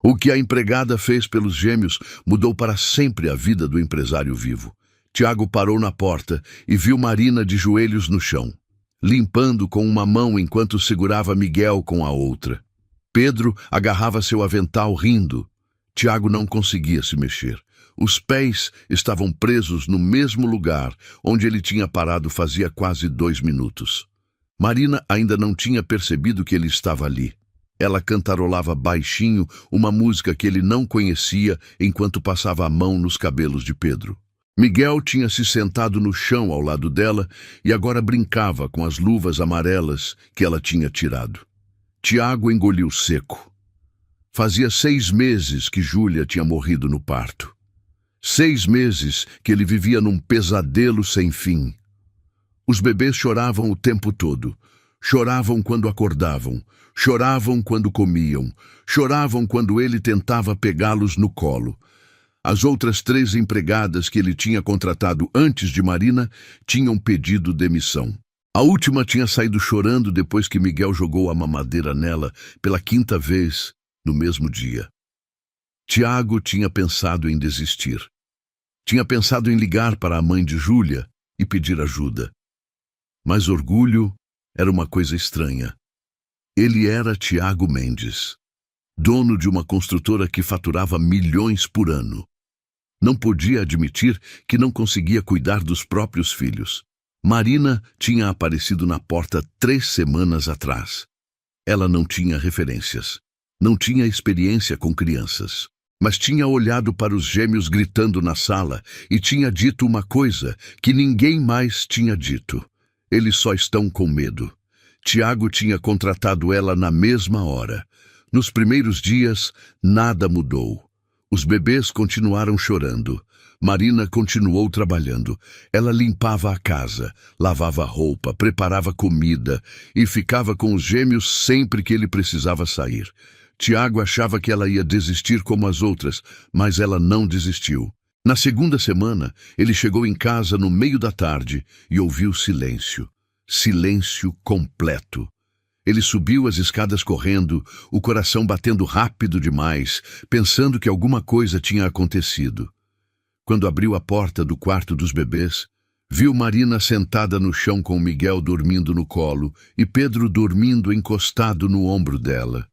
O que a empregada fez pelos gêmeos mudou para sempre a vida do empresário vivo. Tiago parou na porta e viu Marina de joelhos no chão, limpando com uma mão enquanto segurava Miguel com a outra. Pedro agarrava seu avental rindo. Tiago não conseguia se mexer. Os pés estavam presos no mesmo lugar onde ele tinha parado fazia quase 2 minutos. Marina ainda não tinha percebido que ele estava ali. Ela cantarolava baixinho uma música que ele não conhecia enquanto passava a mão nos cabelos de Pedro. Miguel tinha se sentado no chão ao lado dela e agora brincava com as luvas amarelas que ela tinha tirado. Tiago engoliu seco. Fazia 6 meses que Júlia tinha morrido no parto. 6 meses que ele vivia num pesadelo sem fim. Os bebês choravam o tempo todo. Choravam quando acordavam, choravam quando comiam, choravam quando ele tentava pegá-los no colo. As outras 3 empregadas que ele tinha contratado antes de Marina tinham pedido demissão. A última tinha saído chorando depois que Miguel jogou a mamadeira nela pela 5ª vez no mesmo dia. Tiago tinha pensado em desistir. Tinha pensado em ligar para a mãe de Júlia e pedir ajuda. Mas orgulho era uma coisa estranha. Ele era Tiago Mendes, dono de uma construtora que faturava milhões por ano. Não podia admitir que não conseguia cuidar dos próprios filhos. Marina tinha aparecido na porta 3 semanas atrás. Ela não tinha referências, não tinha experiência com crianças, mas tinha olhado para os gêmeos gritando na sala e tinha dito uma coisa que ninguém mais tinha dito. Eles só estão com medo. Tiago tinha contratado ela na mesma hora. Nos primeiros dias, nada mudou. Os bebês continuaram chorando. Marina continuou trabalhando. Ela limpava a casa, lavava roupa, preparava comida e ficava com os gêmeos sempre que ele precisava sair. Tiago achava que ela ia desistir como as outras, mas ela não desistiu. Na 2ª semana, ele chegou em casa no meio da tarde e ouviu silêncio. Silêncio completo. Ele subiu as escadas correndo, o coração batendo rápido demais, pensando que alguma coisa tinha acontecido. Quando abriu a porta do quarto dos bebês, viu Marina sentada no chão com Miguel dormindo no colo e Pedro dormindo encostado no ombro dela.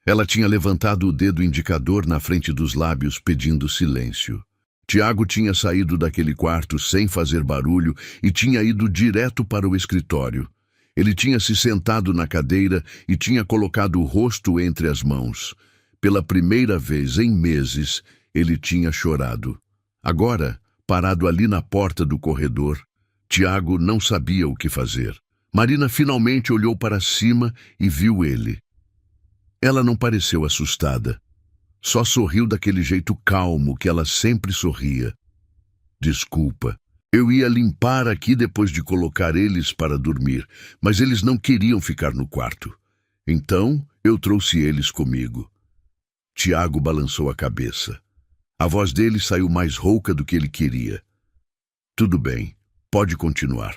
Ela tinha levantado o dedo indicador na frente dos lábios pedindo silêncio. Tiago tinha saído daquele quarto sem fazer barulho e tinha ido direto para o escritório. Ele tinha se sentado na cadeira e tinha colocado o rosto entre as mãos. Pela primeira vez em meses, ele tinha chorado. Agora, parado ali na porta do corredor, Tiago não sabia o que fazer. Marina finalmente olhou para cima e viu ele. Ela não pareceu assustada. Só sorriu daquele jeito calmo que ela sempre sorria. Desculpa, eu ia limpar aqui depois de colocar eles para dormir, mas eles não queriam ficar no quarto. Então, eu trouxe eles comigo. Tiago balançou a cabeça. A voz dele saiu mais rouca do que ele queria. Tudo bem, pode continuar.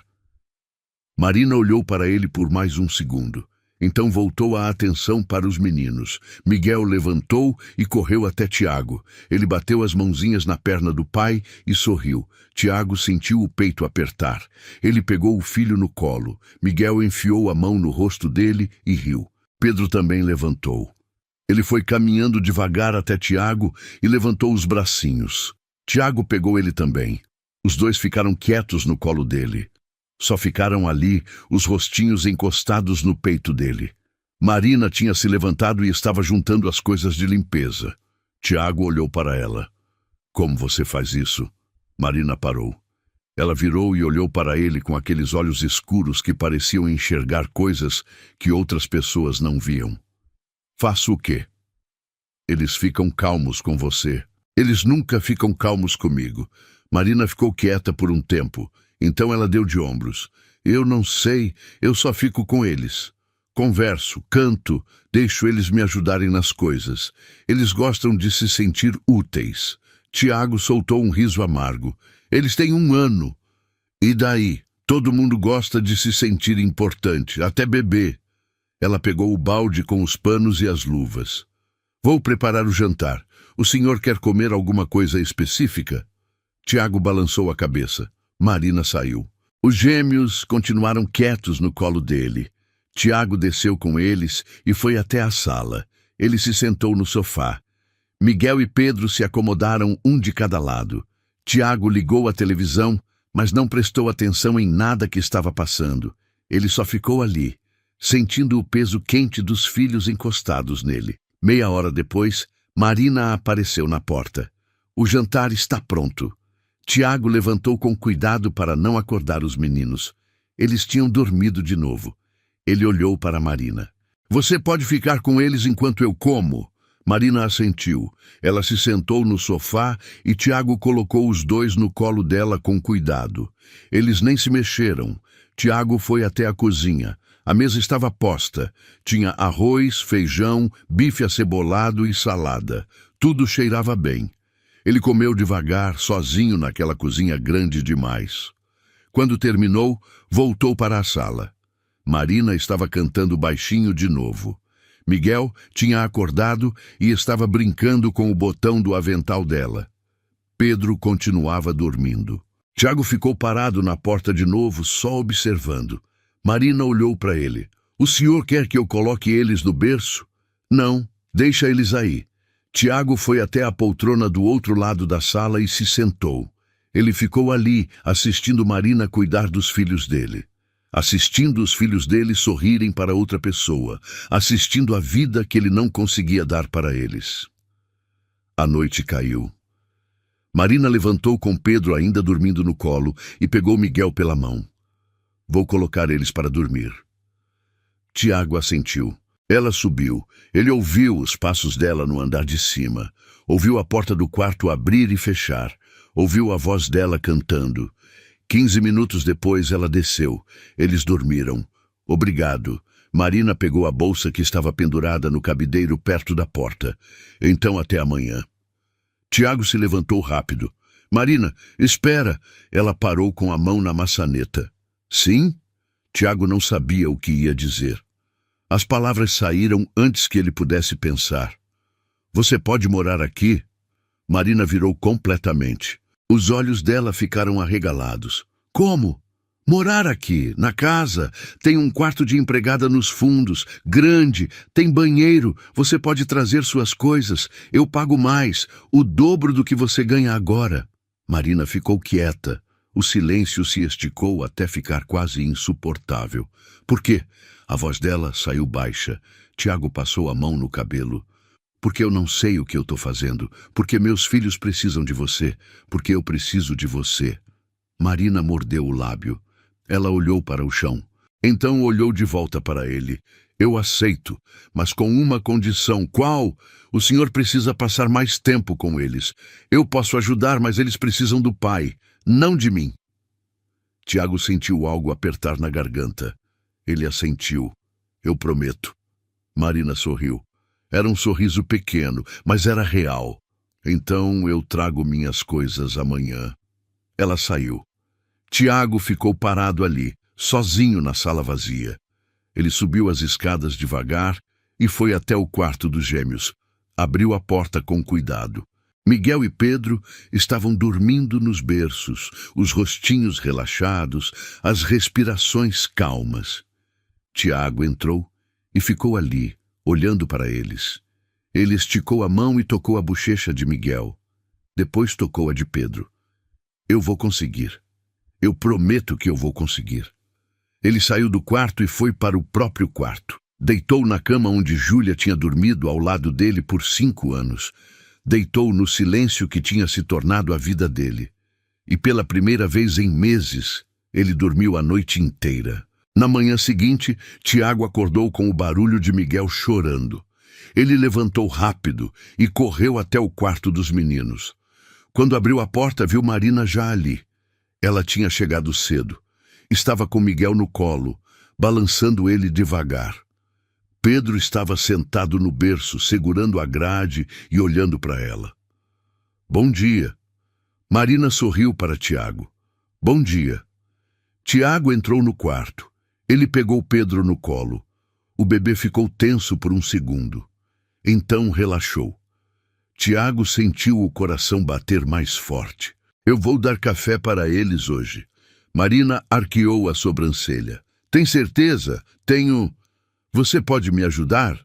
Marina olhou para ele por mais um segundo. Então voltou a atenção para os meninos. Miguel levantou e correu até Tiago. Ele bateu as mãozinhas na perna do pai e sorriu. Tiago sentiu o peito apertar. Ele pegou o filho no colo. Miguel enfiou a mão no rosto dele e riu. Pedro também levantou. Ele foi caminhando devagar até Tiago e levantou os bracinhos. Tiago pegou ele também. Os dois ficaram quietos no colo dele. Só ficaram ali, os rostinhos encostados no peito dele. Marina tinha se levantado e estava juntando as coisas de limpeza. Tiago olhou para ela. Como você faz isso? Marina parou. Ela virou e olhou para ele com aqueles olhos escuros que pareciam enxergar coisas que outras pessoas não viam. Faço o quê? Eles ficam calmos com você. Eles nunca ficam calmos comigo. Marina ficou quieta por um tempo. Então ela deu de ombros. Eu não sei, eu só fico com eles. Converso, canto, deixo eles me ajudarem nas coisas. Eles gostam de se sentir úteis. Tiago soltou um riso amargo. Eles têm 1 ano. E daí? Todo mundo gosta de se sentir importante, até bebê. Ela pegou o balde com os panos e as luvas. Vou preparar o jantar. O senhor quer comer alguma coisa específica? Tiago balançou a cabeça. Marina saiu. Os gêmeos continuaram quietos no colo dele. Tiago desceu com eles e foi até a sala. Ele se sentou no sofá. Miguel e Pedro se acomodaram um de cada lado. Tiago ligou a televisão, mas não prestou atenção em nada que estava passando. Ele só ficou ali, sentindo o peso quente dos filhos encostados nele. Meia hora depois, Marina apareceu na porta. O jantar está pronto. Tiago levantou com cuidado para não acordar os meninos. Eles tinham dormido de novo. Ele olhou para Marina. Você pode ficar com eles enquanto eu como? Marina assentiu. Ela se sentou no sofá e Tiago colocou os dois no colo dela com cuidado. Eles nem se mexeram. Tiago foi até a cozinha. A mesa estava posta. Tinha arroz, feijão, bife acebolado e salada. Tudo cheirava bem. Ele comeu devagar, sozinho naquela cozinha grande demais. Quando terminou, voltou para a sala. Marina estava cantando baixinho de novo. Miguel tinha acordado e estava brincando com o botão do avental dela. Pedro continuava dormindo. Tiago ficou parado na porta de novo, só observando. Marina olhou para ele. O senhor quer que eu coloque eles no berço? Não, deixa eles aí. Tiago foi até a poltrona do outro lado da sala e se sentou. Ele ficou ali, assistindo Marina cuidar dos filhos dele. Assistindo os filhos dele sorrirem para outra pessoa, assistindo a vida que ele não conseguia dar para eles. A noite caiu. Marina levantou com Pedro ainda dormindo no colo e pegou Miguel pela mão. Vou colocar eles para dormir. Tiago assentiu. Ela subiu. Ele ouviu os passos dela no andar de cima. Ouviu a porta do quarto abrir e fechar. Ouviu a voz dela cantando. 15 minutos depois ela desceu. Eles dormiram. Obrigado. Marina pegou a bolsa que estava pendurada no cabideiro perto da porta. Então até amanhã. Tiago se levantou rápido. Marina, espera! Ela parou com a mão na maçaneta. Sim? Tiago não sabia o que ia dizer. As palavras saíram antes que ele pudesse pensar. Você pode morar aqui? Marina virou completamente. Os olhos dela ficaram arregalados. Como? Morar aqui, na casa. Tem um quarto de empregada nos fundos, grande, tem banheiro, você pode trazer suas coisas. Eu pago mais, o dobro do que você ganha agora. Marina ficou quieta. O silêncio se esticou até ficar quase insuportável. Por quê? A voz dela saiu baixa. Tiago passou a mão no cabelo. Porque eu não sei o que eu estou fazendo. Porque meus filhos precisam de você. Porque eu preciso de você. Marina mordeu o lábio. Ela olhou para o chão. Então olhou de volta para ele. Eu aceito, mas com uma condição. Qual? O senhor precisa passar mais tempo com eles. Eu posso ajudar, mas eles precisam do pai, não de mim. Tiago sentiu algo apertar na garganta. Ele assentiu. Eu prometo. Marina sorriu. Era um sorriso pequeno, mas era real. Então eu trago minhas coisas amanhã. Ela saiu. Tiago ficou parado ali, sozinho na sala vazia. Ele subiu as escadas devagar e foi até o quarto dos gêmeos. Abriu a porta com cuidado. Miguel e Pedro estavam dormindo nos berços, os rostinhos relaxados, as respirações calmas. Tiago entrou e ficou ali, olhando para eles. Ele esticou a mão e tocou a bochecha de Miguel. Depois tocou a de Pedro. Eu vou conseguir. Eu prometo que eu vou conseguir. Ele saiu do quarto e foi para o próprio quarto. Deitou na cama onde Júlia tinha dormido ao lado dele por 5 anos. Deitou no silêncio que tinha se tornado a vida dele. E pela primeira vez em meses, ele dormiu a noite inteira. Na manhã seguinte, Tiago acordou com o barulho de Miguel chorando. Ele levantou rápido e correu até o quarto dos meninos. Quando abriu a porta, viu Marina já ali. Ela tinha chegado cedo. Estava com Miguel no colo, balançando ele devagar. Pedro estava sentado no berço, segurando a grade e olhando para ela. Bom dia. Marina sorriu para Tiago. Bom dia. Tiago entrou no quarto. Ele pegou Pedro no colo. O bebê ficou tenso por um segundo. Então relaxou. Tiago sentiu o coração bater mais forte. Eu vou dar café para eles hoje. Marina arqueou a sobrancelha. Tem certeza? Tenho... Você pode me ajudar?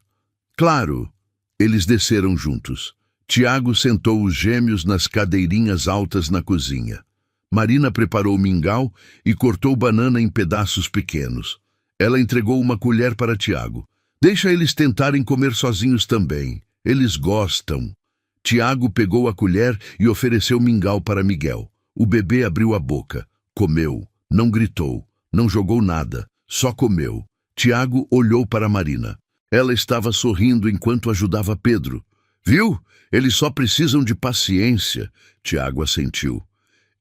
Claro. Eles desceram juntos. Tiago sentou os gêmeos nas cadeirinhas altas na cozinha. Marina preparou mingau e cortou banana em pedaços pequenos. Ela entregou uma colher para Tiago. Deixa eles tentarem comer sozinhos também. Eles gostam. Tiago pegou a colher e ofereceu mingau para Miguel. O bebê abriu a boca. Comeu. Não gritou. Não jogou nada. Só comeu. Tiago olhou para Marina. Ela estava sorrindo enquanto ajudava Pedro. Viu? Eles só precisam de paciência. Tiago assentiu.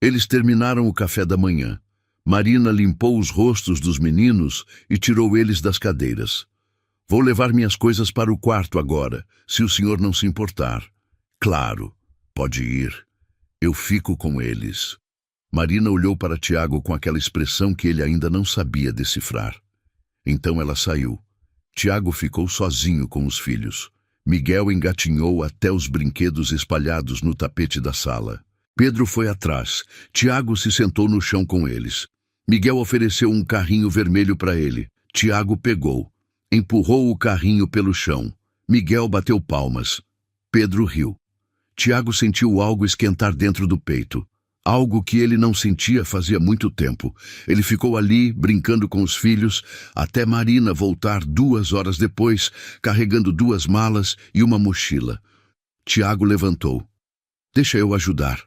Eles terminaram o café da manhã. Marina limpou os rostos dos meninos e tirou eles das cadeiras. Vou levar minhas coisas para o quarto agora, se o senhor não se importar. Claro, pode ir. Eu fico com eles. Marina olhou para Tiago com aquela expressão que ele ainda não sabia decifrar. Então ela saiu. Tiago ficou sozinho com os filhos. Miguel engatinhou até os brinquedos espalhados no tapete da sala. Pedro foi atrás. Tiago se sentou no chão com eles. Miguel ofereceu um carrinho vermelho para ele. Tiago pegou. Empurrou o carrinho pelo chão. Miguel bateu palmas. Pedro riu. Tiago sentiu algo esquentar dentro do peito. Algo que ele não sentia fazia muito tempo. Ele ficou ali, brincando com os filhos, até Marina voltar 2 horas depois, carregando 2 malas e uma mochila. Tiago levantou. Deixa eu ajudar.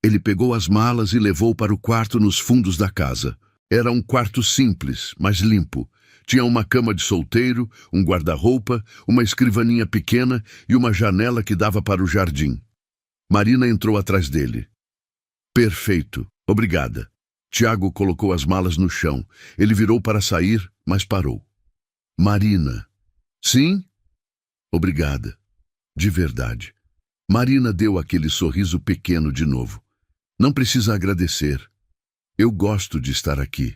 Ele pegou as malas e levou para o quarto nos fundos da casa. Era um quarto simples, mas limpo. Tinha uma cama de solteiro, um guarda-roupa, uma escrivaninha pequena e uma janela que dava para o jardim. Marina entrou atrás dele. Perfeito, obrigada. Tiago colocou as malas no chão. Ele virou para sair, mas parou. Marina. Sim? Obrigada. De verdade. Marina deu aquele sorriso pequeno de novo. Não precisa agradecer. Eu gosto de estar aqui.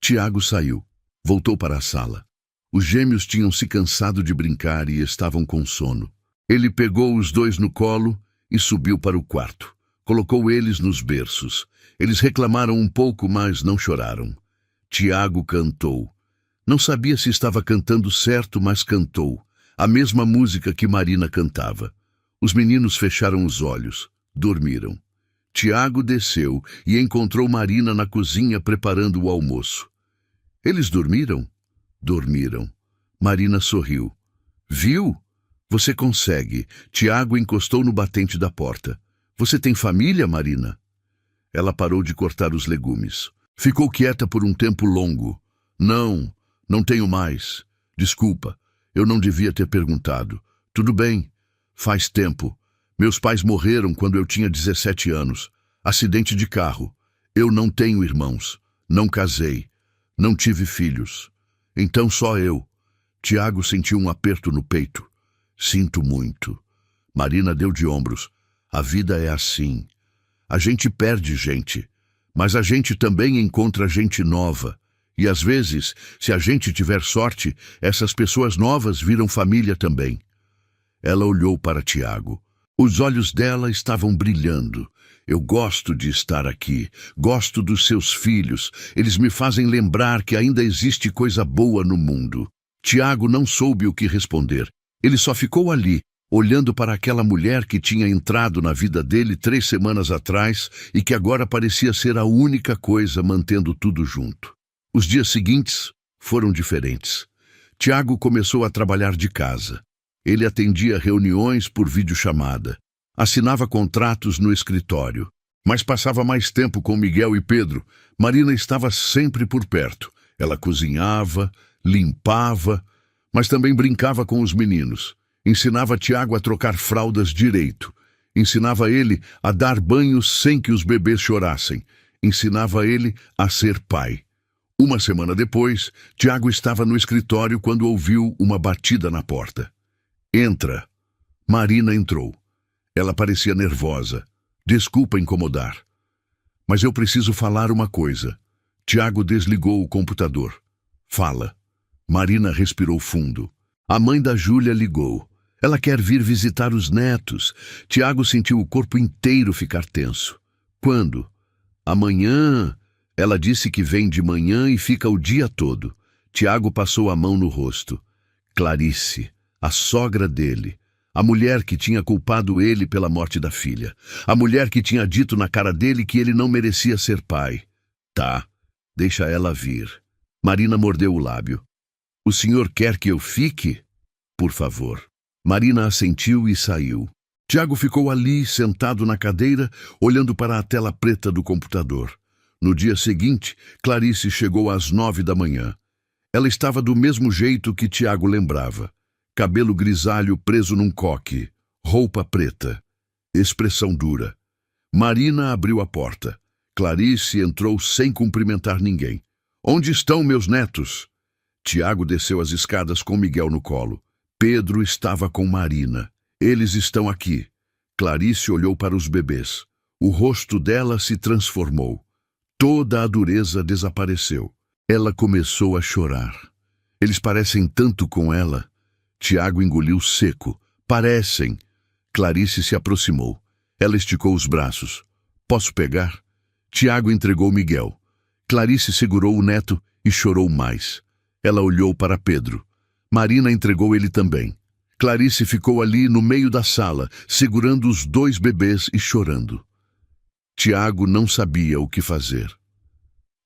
Tiago saiu. Voltou para a sala. Os gêmeos tinham se cansado de brincar e estavam com sono. Ele pegou os 2 no colo e subiu para o quarto. Colocou eles nos berços. Eles reclamaram um pouco, mas não choraram. Tiago cantou. Não sabia se estava cantando certo, mas cantou. A mesma música que Marina cantava. Os meninos fecharam os olhos. Dormiram. Tiago desceu e encontrou Marina na cozinha preparando o almoço. Eles dormiram? Dormiram. Marina sorriu. Viu? Você consegue. Tiago encostou no batente da porta. Você tem família, Marina? Ela parou de cortar os legumes. Ficou quieta por um tempo longo. Não, não tenho mais. Desculpa, eu não devia ter perguntado. Tudo bem. Faz tempo. Meus pais morreram quando eu tinha 17 anos. Acidente de carro. Eu não tenho irmãos. Não casei. Não tive filhos. Então só eu. Tiago sentiu um aperto no peito. Sinto muito. Marina deu de ombros. A vida é assim. A gente perde gente, mas a gente também encontra gente nova. E às vezes, se a gente tiver sorte, essas pessoas novas viram família também. Ela olhou para Tiago. Os olhos dela estavam brilhando. Eu gosto de estar aqui. Gosto dos seus filhos. Eles me fazem lembrar que ainda existe coisa boa no mundo. Tiago não soube o que responder. Ele só ficou ali, olhando para aquela mulher que tinha entrado na vida dele 3 semanas atrás e que agora parecia ser a única coisa mantendo tudo junto. Os dias seguintes foram diferentes. Tiago começou a trabalhar de casa. Ele atendia reuniões por videochamada. Assinava contratos no escritório. Mas passava mais tempo com Miguel e Pedro. Marina estava sempre por perto. Ela cozinhava, limpava, mas também brincava com os meninos. Ensinava Tiago a trocar fraldas direito. Ensinava ele a dar banho sem que os bebês chorassem. Ensinava ele a ser pai. Uma semana depois, Tiago estava no escritório quando ouviu uma batida na porta. Entra. Marina entrou. Ela parecia nervosa. Desculpa incomodar. Mas eu preciso falar uma coisa. Tiago desligou o computador. Fala. Marina respirou fundo. A mãe da Júlia ligou. Ela quer vir visitar os netos. Tiago sentiu o corpo inteiro ficar tenso. Quando? Amanhã. Ela disse que vem de manhã e fica o dia todo. Tiago passou a mão no rosto. Clarice, a sogra dele. A mulher que tinha culpado ele pela morte da filha. A mulher que tinha dito na cara dele que ele não merecia ser pai. Tá, deixa ela vir. Marina mordeu o lábio. O senhor quer que eu fique? Por favor. Marina assentiu e saiu. Tiago ficou ali, sentado na cadeira, olhando para a tela preta do computador. No dia seguinte, Clarice chegou às 9 da manhã. Ela estava do mesmo jeito que Tiago lembrava. Cabelo grisalho preso num coque, roupa preta, expressão dura. Marina abriu a porta. Clarice entrou sem cumprimentar ninguém. Onde estão meus netos? Tiago desceu as escadas com Miguel no colo. Pedro estava com Marina. Eles estão aqui. Clarice olhou para os bebês. O rosto dela se transformou. Toda a dureza desapareceu. Ela começou a chorar. Eles parecem tanto com ela. Tiago engoliu seco. Parecem. Clarice se aproximou. Ela esticou os braços. Posso pegar? Tiago entregou Miguel. Clarice segurou o neto e chorou mais. Ela olhou para Pedro. Marina entregou ele também. Clarice ficou ali no meio da sala, segurando os 2 bebês e chorando. Tiago não sabia o que fazer.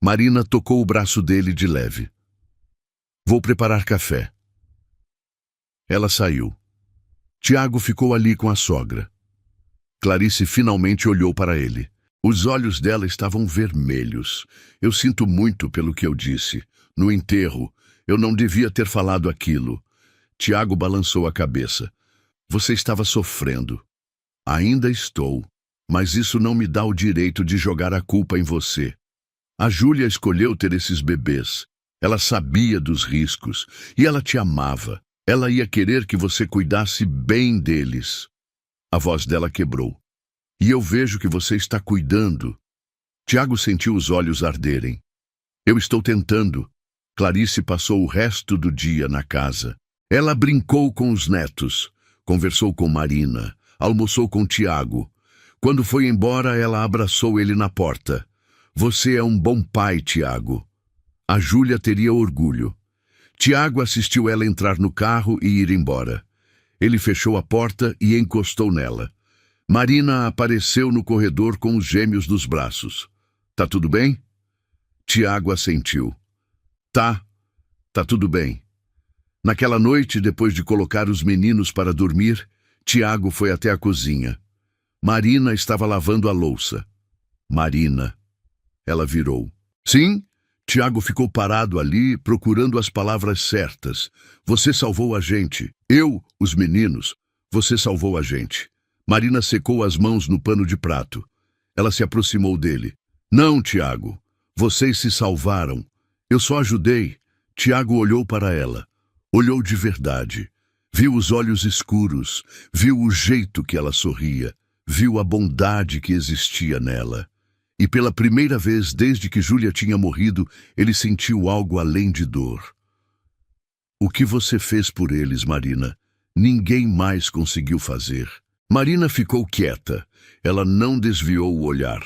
Marina tocou o braço dele de leve. Vou preparar café. Ela saiu. Tiago ficou ali com a sogra. Clarice finalmente olhou para ele. Os olhos dela estavam vermelhos. Eu sinto muito pelo que eu disse. No enterro, eu não devia ter falado aquilo. Tiago balançou a cabeça. Você estava sofrendo. Ainda estou. Mas isso não me dá o direito de jogar a culpa em você. A Júlia escolheu ter esses bebês. Ela sabia dos riscos. E ela te amava. Ela ia querer que você cuidasse bem deles. A voz dela quebrou. E eu vejo que você está cuidando. Tiago sentiu os olhos arderem. Eu estou tentando. Clarice passou o resto do dia na casa. Ela brincou com os netos. Conversou com Marina. Almoçou com Tiago. Quando foi embora, ela abraçou ele na porta. Você é um bom pai, Tiago. A Júlia teria orgulho. Tiago assistiu ela entrar no carro e ir embora. Ele fechou a porta e encostou nela. Marina apareceu no corredor com os gêmeos nos braços. Tá tudo bem? Tiago assentiu. Tá tudo bem. Naquela noite, depois de colocar os meninos para dormir, Tiago foi até a cozinha. Marina estava lavando a louça. Marina. Ela virou. Sim? Tiago ficou parado ali, procurando as palavras certas. Você salvou a gente. Eu, os meninos. Você salvou a gente. Marina secou as mãos no pano de prato. Ela se aproximou dele. Não, Tiago. Vocês se salvaram. Eu só ajudei. Tiago olhou para ela. Olhou de verdade. Viu os olhos escuros. Viu o jeito que ela sorria. Viu a bondade que existia nela. E pela primeira vez desde que Júlia tinha morrido, ele sentiu algo além de dor. O que você fez por eles, Marina? Ninguém mais conseguiu fazer. Marina ficou quieta. Ela não desviou o olhar.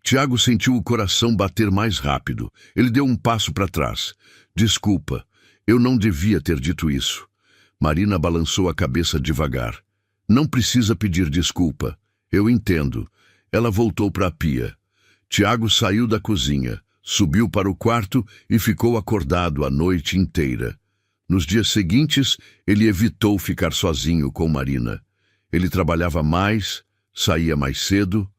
Tiago sentiu o coração bater mais rápido. Ele deu um passo para trás. Desculpa, eu não devia ter dito isso. Marina balançou a cabeça devagar. Não precisa pedir desculpa. Eu entendo. Ela voltou para a pia. Tiago saiu da cozinha, subiu para o quarto e ficou acordado a noite inteira. Nos dias seguintes, ele evitou ficar sozinho com Marina. Ele trabalhava mais, saía mais cedo,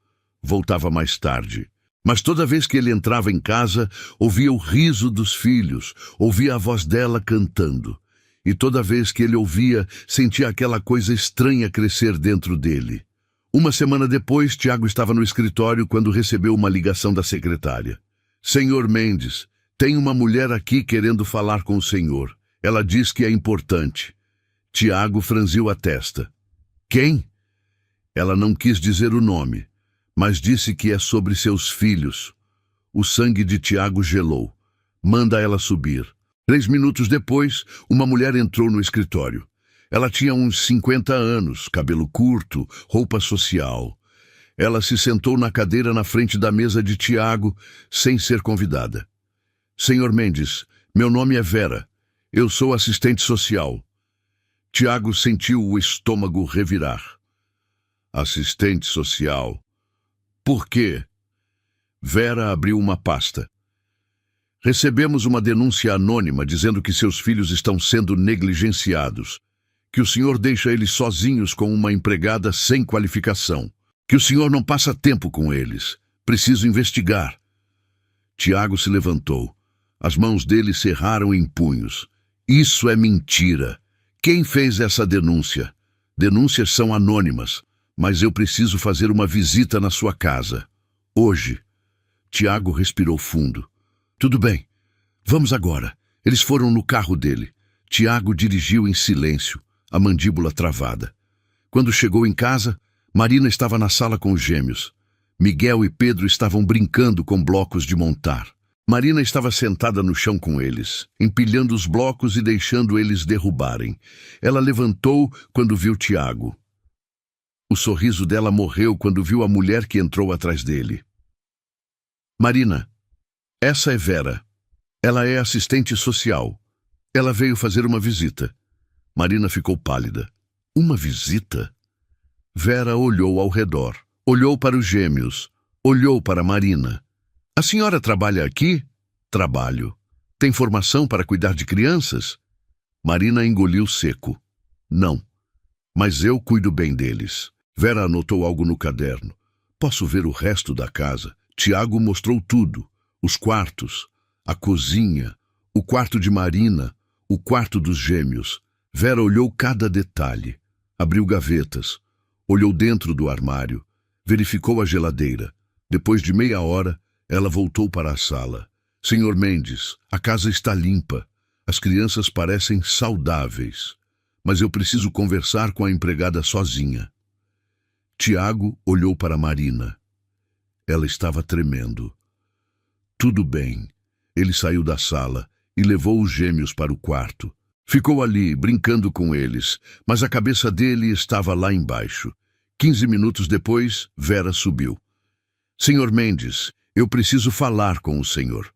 voltava mais tarde. Mas toda vez que ele entrava em casa, ouvia o riso dos filhos, ouvia a voz dela cantando. E toda vez que ele ouvia, sentia aquela coisa estranha crescer dentro dele. Uma semana depois, Tiago estava no escritório quando recebeu uma ligação da secretária. Senhor Mendes, tem uma mulher aqui querendo falar com o senhor. Ela diz que é importante. Tiago franziu a testa. Quem? Ela não quis dizer o nome, mas disse que é sobre seus filhos. O sangue de Tiago gelou. Manda ela subir. 3 minutos depois, uma mulher entrou no escritório. Ela tinha uns 50 anos, cabelo curto, roupa social. Ela se sentou na cadeira na frente da mesa de Tiago, sem ser convidada. Senhor Mendes, meu nome é Vera. Eu sou assistente social. Tiago sentiu o estômago revirar. Assistente social. Por quê? Vera abriu uma pasta. Recebemos uma denúncia anônima dizendo que seus filhos estão sendo negligenciados, que o senhor deixa eles sozinhos com uma empregada sem qualificação, que o senhor não passa tempo com eles. Preciso investigar. Tiago se levantou. As mãos dele cerraram em punhos. Isso é mentira. Quem fez essa denúncia? Denúncias são anônimas, mas eu preciso fazer uma visita na sua casa. Hoje. Tiago respirou fundo. Tudo bem. Vamos agora. Eles foram no carro dele. Tiago dirigiu em silêncio, a mandíbula travada. Quando chegou em casa, Marina estava na sala com os gêmeos. Miguel e Pedro estavam brincando com blocos de montar. Marina estava sentada no chão com eles, empilhando os blocos e deixando eles derrubarem. Ela levantou quando viu Tiago. O sorriso dela morreu quando viu a mulher que entrou atrás dele. Marina, essa é Vera. Ela é assistente social. Ela veio fazer uma visita. Marina ficou pálida. Uma visita? Vera olhou ao redor, olhou para os gêmeos, olhou para Marina. A senhora trabalha aqui? Trabalho. Tem formação para cuidar de crianças? Marina engoliu seco. Não. Mas eu cuido bem deles. Vera anotou algo no caderno. Posso ver o resto da casa. Tiago mostrou tudo. Os quartos, a cozinha, o quarto de Marina, o quarto dos gêmeos. Vera olhou cada detalhe. Abriu gavetas. Olhou dentro do armário. Verificou a geladeira. Depois de meia hora, ela voltou para a sala. Senhor Mendes, a casa está limpa. As crianças parecem saudáveis. Mas eu preciso conversar com a empregada sozinha. Tiago olhou para Marina. Ela estava tremendo. Tudo bem. Ele saiu da sala e levou os gêmeos para o quarto. Ficou ali, brincando com eles, mas a cabeça dele estava lá embaixo. 15 minutos depois, Vera subiu. Senhor Mendes, eu preciso falar com o senhor.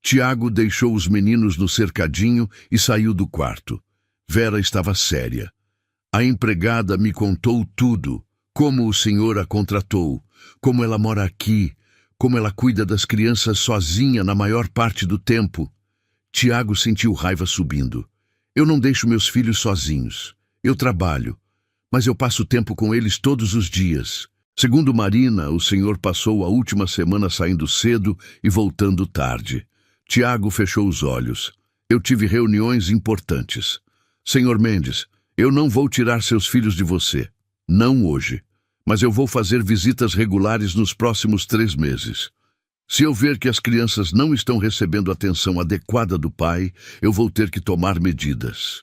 Tiago deixou os meninos no cercadinho e saiu do quarto. Vera estava séria. A empregada me contou tudo, como o senhor a contratou, como ela mora aqui, como ela cuida das crianças sozinha na maior parte do tempo. Tiago sentiu raiva subindo. Eu não deixo meus filhos sozinhos. Eu trabalho, mas eu passo tempo com eles todos os dias. Segundo Marina, o senhor passou a última semana saindo cedo e voltando tarde. Tiago fechou os olhos. Eu tive reuniões importantes. Senhor Mendes, eu não vou tirar seus filhos de você. Não hoje. Mas eu vou fazer visitas regulares nos próximos 3 meses. Se eu ver que as crianças não estão recebendo a atenção adequada do pai, eu vou ter que tomar medidas.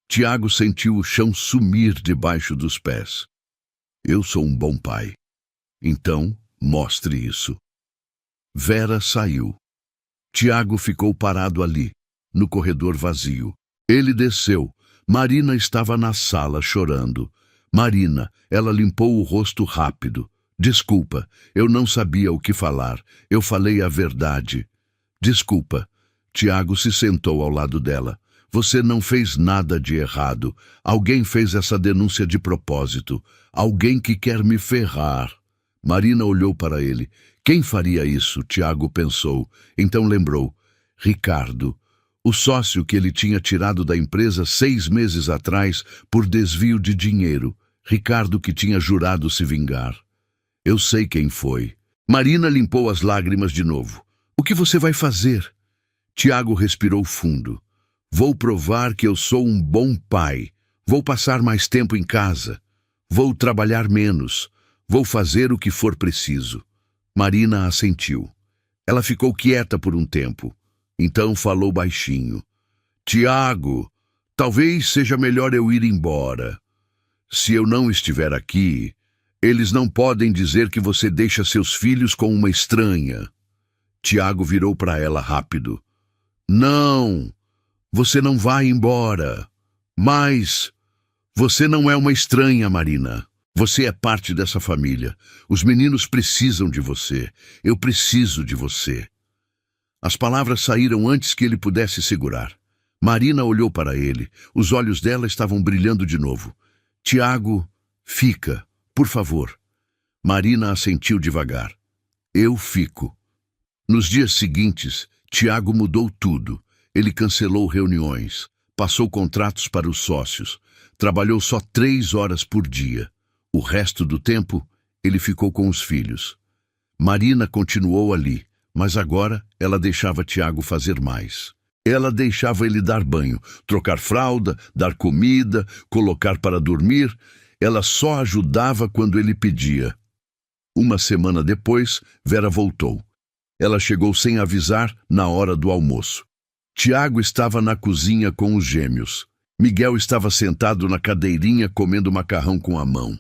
Tiago sentiu o chão sumir debaixo dos pés. Eu sou um bom pai. Então, mostre isso. Vera saiu. Tiago ficou parado ali, no corredor vazio. Ele desceu. Marina estava na sala chorando. Marina, ela limpou o rosto rápido. Desculpa, eu não sabia o que falar. Eu falei a verdade. Desculpa. Tiago se sentou ao lado dela. Você não fez nada de errado. Alguém fez essa denúncia de propósito. Alguém que quer me ferrar. Marina olhou para ele. Quem faria isso? Tiago pensou. Então lembrou. Ricardo. O sócio que ele tinha tirado da empresa 6 meses atrás por desvio de dinheiro. Ricardo que tinha jurado se vingar. Eu sei quem foi. Marina limpou as lágrimas de novo. O que você vai fazer? Tiago respirou fundo. Vou provar que eu sou um bom pai. Vou passar mais tempo em casa. Vou trabalhar menos. Vou fazer o que for preciso. Marina assentiu. Ela ficou quieta por um tempo. Então falou baixinho. Tiago, talvez seja melhor eu ir embora. Se eu não estiver aqui, eles não podem dizer que você deixa seus filhos com uma estranha. Tiago virou para ela rápido. Não, você não vai embora. Mas Você não é uma estranha, Marina. Você é parte dessa família. Os meninos precisam de você. Eu preciso de você. As palavras saíram antes que ele pudesse segurar. Marina olhou para ele. Os olhos dela estavam brilhando de novo. Tiago, fica, por favor. Marina assentiu devagar. Eu fico. Nos dias seguintes, Tiago mudou tudo. Ele cancelou reuniões, passou contratos para os sócios, trabalhou só 3 horas por dia. O resto do tempo, ele ficou com os filhos. Marina continuou ali, mas agora ela deixava Tiago fazer mais. Ela deixava ele dar banho, trocar fralda, dar comida, colocar para dormir. Ela só ajudava quando ele pedia. Uma semana depois, Vera voltou. Ela chegou sem avisar na hora do almoço. Tiago estava na cozinha com os gêmeos. Miguel estava sentado na cadeirinha comendo macarrão com a mão.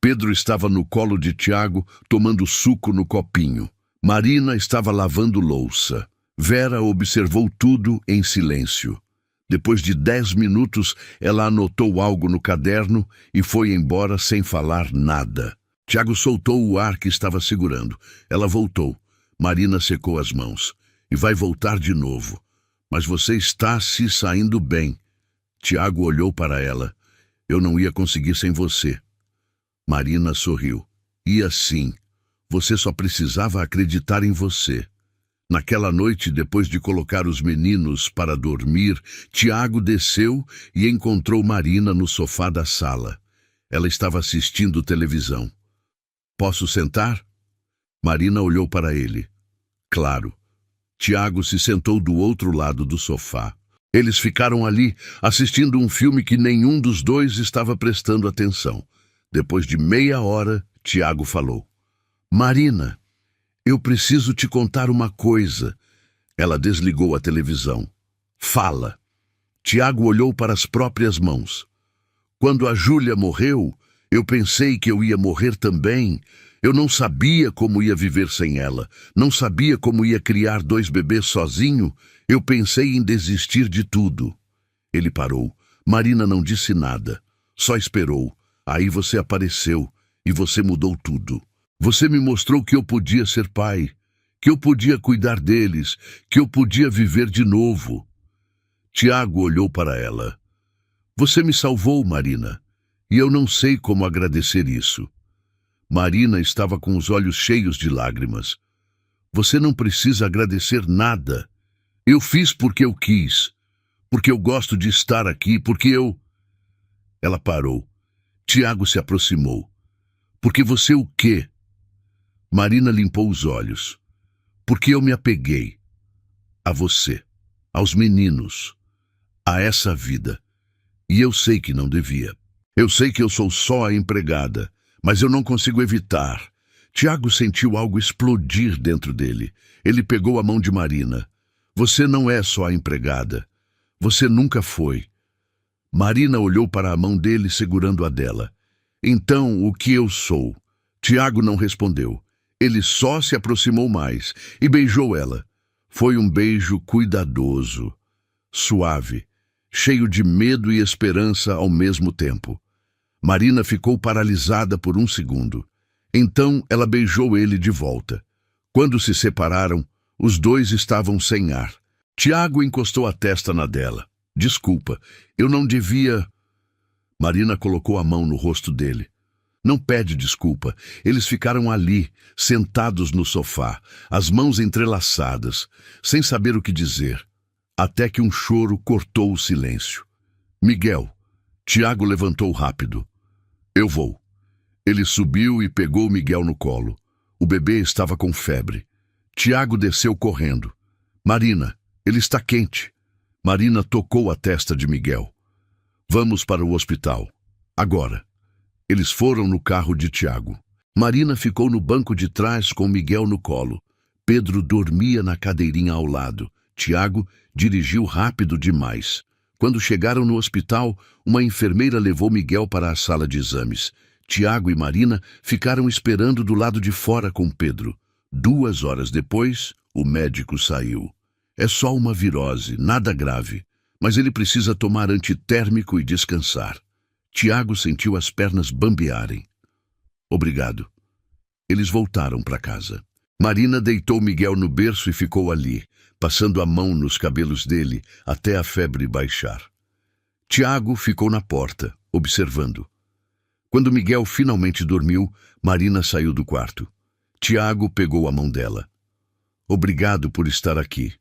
Pedro estava no colo de Tiago, tomando suco no copinho. Marina estava lavando louça. Vera observou tudo em silêncio. Depois de 10 minutos, ela anotou algo no caderno e foi embora sem falar nada. Tiago soltou o ar que estava segurando. Ela voltou. Marina secou as mãos. E vai voltar de novo. Mas você está se saindo bem. Tiago olhou para ela. Eu não ia conseguir sem você. Marina sorriu. E assim, você só precisava acreditar em você. Naquela noite, depois de colocar os meninos para dormir, Tiago desceu e encontrou Marina no sofá da sala. Ela estava assistindo televisão. Posso sentar? Marina olhou para ele. Claro. Tiago se sentou do outro lado do sofá. Eles ficaram ali, assistindo um filme que nenhum dos dois estava prestando atenção. Depois de meia hora, Tiago falou. Marina, eu preciso te contar uma coisa. Ela desligou a televisão. Fala. Tiago olhou para as próprias mãos. Quando a Júlia morreu, eu pensei que eu ia morrer também. Eu não sabia como ia viver sem ela. Não sabia como ia criar 2 bebês sozinho. Eu pensei em desistir de tudo. Ele parou. Marina não disse nada. Só esperou. Aí você apareceu e você mudou tudo. Você me mostrou que eu podia ser pai, que eu podia cuidar deles, que eu podia viver de novo. Tiago olhou para ela. Você me salvou, Marina, e eu não sei como agradecer isso. Marina estava com os olhos cheios de lágrimas. Você não precisa agradecer nada. Eu fiz porque eu quis, porque eu gosto de estar aqui, porque eu... Ela parou. Tiago se aproximou. Porque você o quê? Marina limpou os olhos. Porque eu me apeguei a você, aos meninos, a essa vida. E eu sei que não devia. Eu sei que eu sou só a empregada, mas eu não consigo evitar. Tiago sentiu algo explodir dentro dele. Ele pegou a mão de Marina. Você não é só a empregada. Você nunca foi. Marina olhou para a mão dele segurando a dela. Então, o que eu sou? Tiago não respondeu. Ele só se aproximou mais e beijou ela. Foi um beijo cuidadoso, suave, cheio de medo e esperança ao mesmo tempo. Marina ficou paralisada por um segundo. Então ela beijou ele de volta. Quando se separaram, os dois estavam sem ar. Tiago encostou a testa na dela. Desculpa, eu não devia... Marina colocou a mão no rosto dele. Não pede desculpa. Eles ficaram ali, sentados no sofá, as mãos entrelaçadas, sem saber o que dizer, até que um choro cortou o silêncio. Miguel. Tiago levantou rápido. Eu vou. Ele subiu e pegou Miguel no colo. O bebê estava com febre. Tiago desceu correndo. Marina, ele está quente. Marina tocou a testa de Miguel. Vamos para o hospital. Agora. Eles foram no carro de Tiago. Marina ficou no banco de trás com Miguel no colo. Pedro dormia na cadeirinha ao lado. Tiago dirigiu rápido demais. Quando chegaram no hospital, uma enfermeira levou Miguel para a sala de exames. Tiago e Marina ficaram esperando do lado de fora com Pedro. 2 horas depois, o médico saiu. É só uma virose, nada grave, mas ele precisa tomar antitérmico e descansar. Tiago sentiu as pernas bambearem. Obrigado. Eles voltaram para casa. Marina deitou Miguel no berço e ficou ali, passando a mão nos cabelos dele até a febre baixar. Tiago ficou na porta, observando. Quando Miguel finalmente dormiu, Marina saiu do quarto. Tiago pegou a mão dela. Obrigado por estar aqui.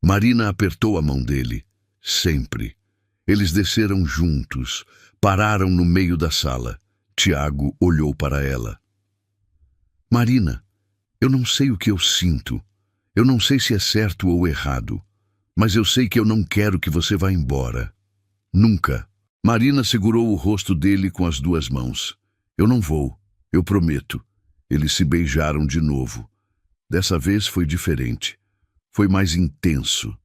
Marina apertou a mão dele. Sempre. Eles desceram juntos, pararam no meio da sala. Tiago olhou para ela. Marina, eu não sei o que eu sinto. Eu não sei se é certo ou errado. Mas eu sei que eu não quero que você vá embora. Nunca. Marina segurou o rosto dele com as duas mãos. Eu não vou. Eu prometo. Eles se beijaram de novo. Dessa vez foi diferente. Foi mais intenso,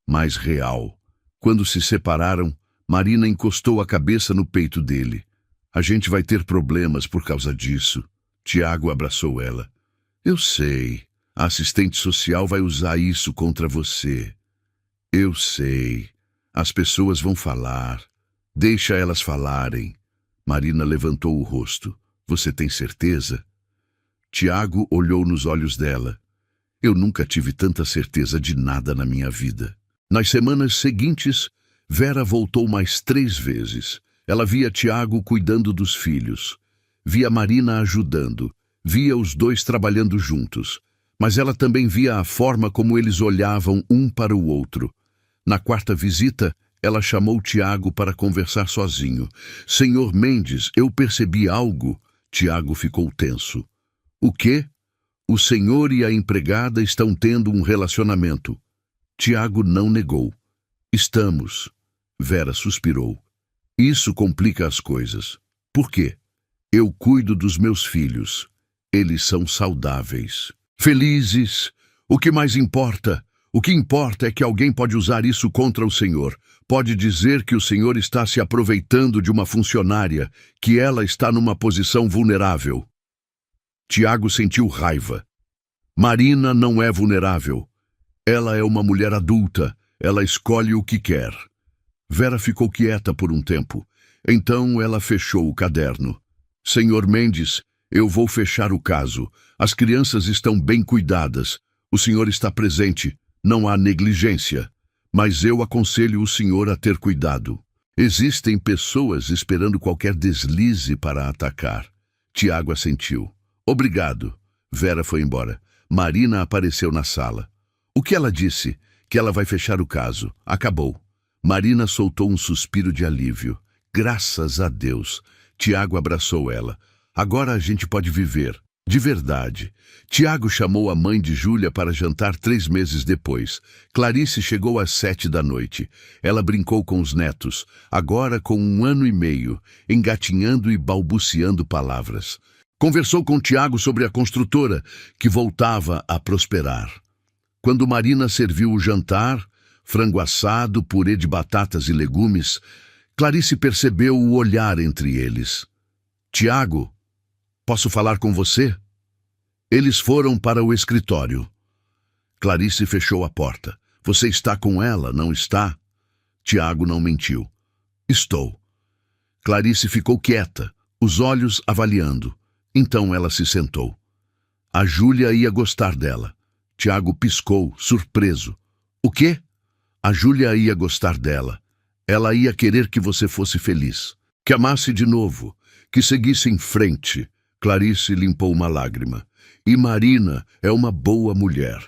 mais real. Quando se separaram, Marina encostou a cabeça no peito dele. A gente vai ter problemas por causa disso. Tiago abraçou ela. Eu sei. A assistente social vai usar isso contra você. Eu sei. As pessoas vão falar. Deixa elas falarem. Marina levantou o rosto. Você tem certeza? Tiago olhou nos olhos dela. Eu nunca tive tanta certeza de nada na minha vida. Nas semanas seguintes, Vera voltou mais 3 vezes. Ela via Tiago cuidando dos filhos. Via Marina ajudando. Via os dois trabalhando juntos. Mas ela também via a forma como eles olhavam um para o outro. Na 4ª visita, ela chamou Tiago para conversar sozinho. Senhor Mendes, eu percebi algo. Tiago ficou tenso. O quê? O senhor e a empregada estão tendo um relacionamento. Tiago não negou. Estamos. Vera suspirou. Isso complica as coisas. Por quê? Eu cuido dos meus filhos. Eles são saudáveis. Felizes. O que mais importa? O que importa é que alguém pode usar isso contra o senhor. Pode dizer que o senhor está se aproveitando de uma funcionária, que ela está numa posição vulnerável. Tiago sentiu raiva. Marina não é vulnerável. Ela é uma mulher adulta. Ela escolhe o que quer. Vera ficou quieta por um tempo. Então ela fechou o caderno. Senhor Mendes, eu vou fechar o caso. As crianças estão bem cuidadas. O senhor está presente. Não há negligência. Mas eu aconselho o senhor a ter cuidado. Existem pessoas esperando qualquer deslize para atacar. Tiago assentiu. Obrigado. Vera foi embora. Marina apareceu na sala. O que ela disse? Que ela vai fechar o caso. Acabou. Marina soltou um suspiro de alívio. Graças a Deus. Tiago abraçou ela. Agora a gente pode viver. De verdade. Tiago chamou a mãe de Júlia para jantar 3 meses depois. Clarice chegou às 7 da noite. Ela brincou com os netos, agora com 1 ano e meio, engatinhando e balbuciando palavras. Conversou com Tiago sobre a construtora, que voltava a prosperar. Quando Marina serviu o jantar, frango assado, purê de batatas e legumes, Clarice percebeu o olhar entre eles. Tiago, posso falar com você? Eles foram para o escritório. Clarice fechou a porta. Você está com ela, não está? Tiago não mentiu. Estou. Clarice ficou quieta, os olhos avaliando. Então ela se sentou. A Júlia ia gostar dela. Tiago piscou, surpreso. O quê? A Júlia ia gostar dela. Ela ia querer que você fosse feliz. Que amasse de novo. Que seguisse em frente. Clarice limpou uma lágrima. E Marina é uma boa mulher.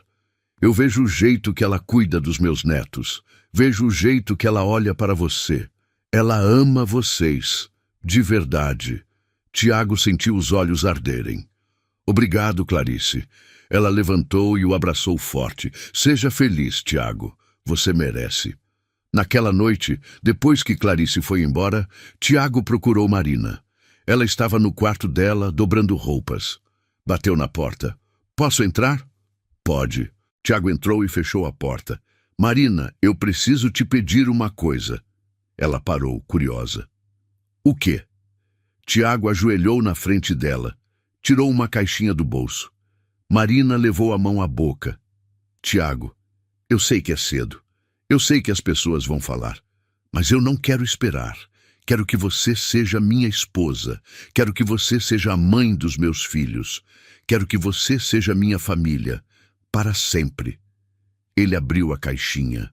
Eu vejo o jeito que ela cuida dos meus netos. Vejo o jeito que ela olha para você. Ela ama vocês. De verdade. Tiago sentiu os olhos arderem. Obrigado, Clarice. Ela levantou e o abraçou forte. Seja feliz, Tiago. Você merece. Naquela noite, depois que Clarice foi embora, Tiago procurou Marina. Ela estava no quarto dela, dobrando roupas. Bateu na porta. Posso entrar? Pode. Tiago entrou e fechou a porta. Marina, eu preciso te pedir uma coisa. Ela parou, curiosa. O quê? Tiago ajoelhou na frente dela. Tirou uma caixinha do bolso. Marina levou a mão à boca. Tiago, eu sei que é cedo. Eu sei que as pessoas vão falar. Mas eu não quero esperar. Quero que você seja minha esposa. Quero que você seja a mãe dos meus filhos. Quero que você seja minha família, para sempre. Ele abriu a caixinha.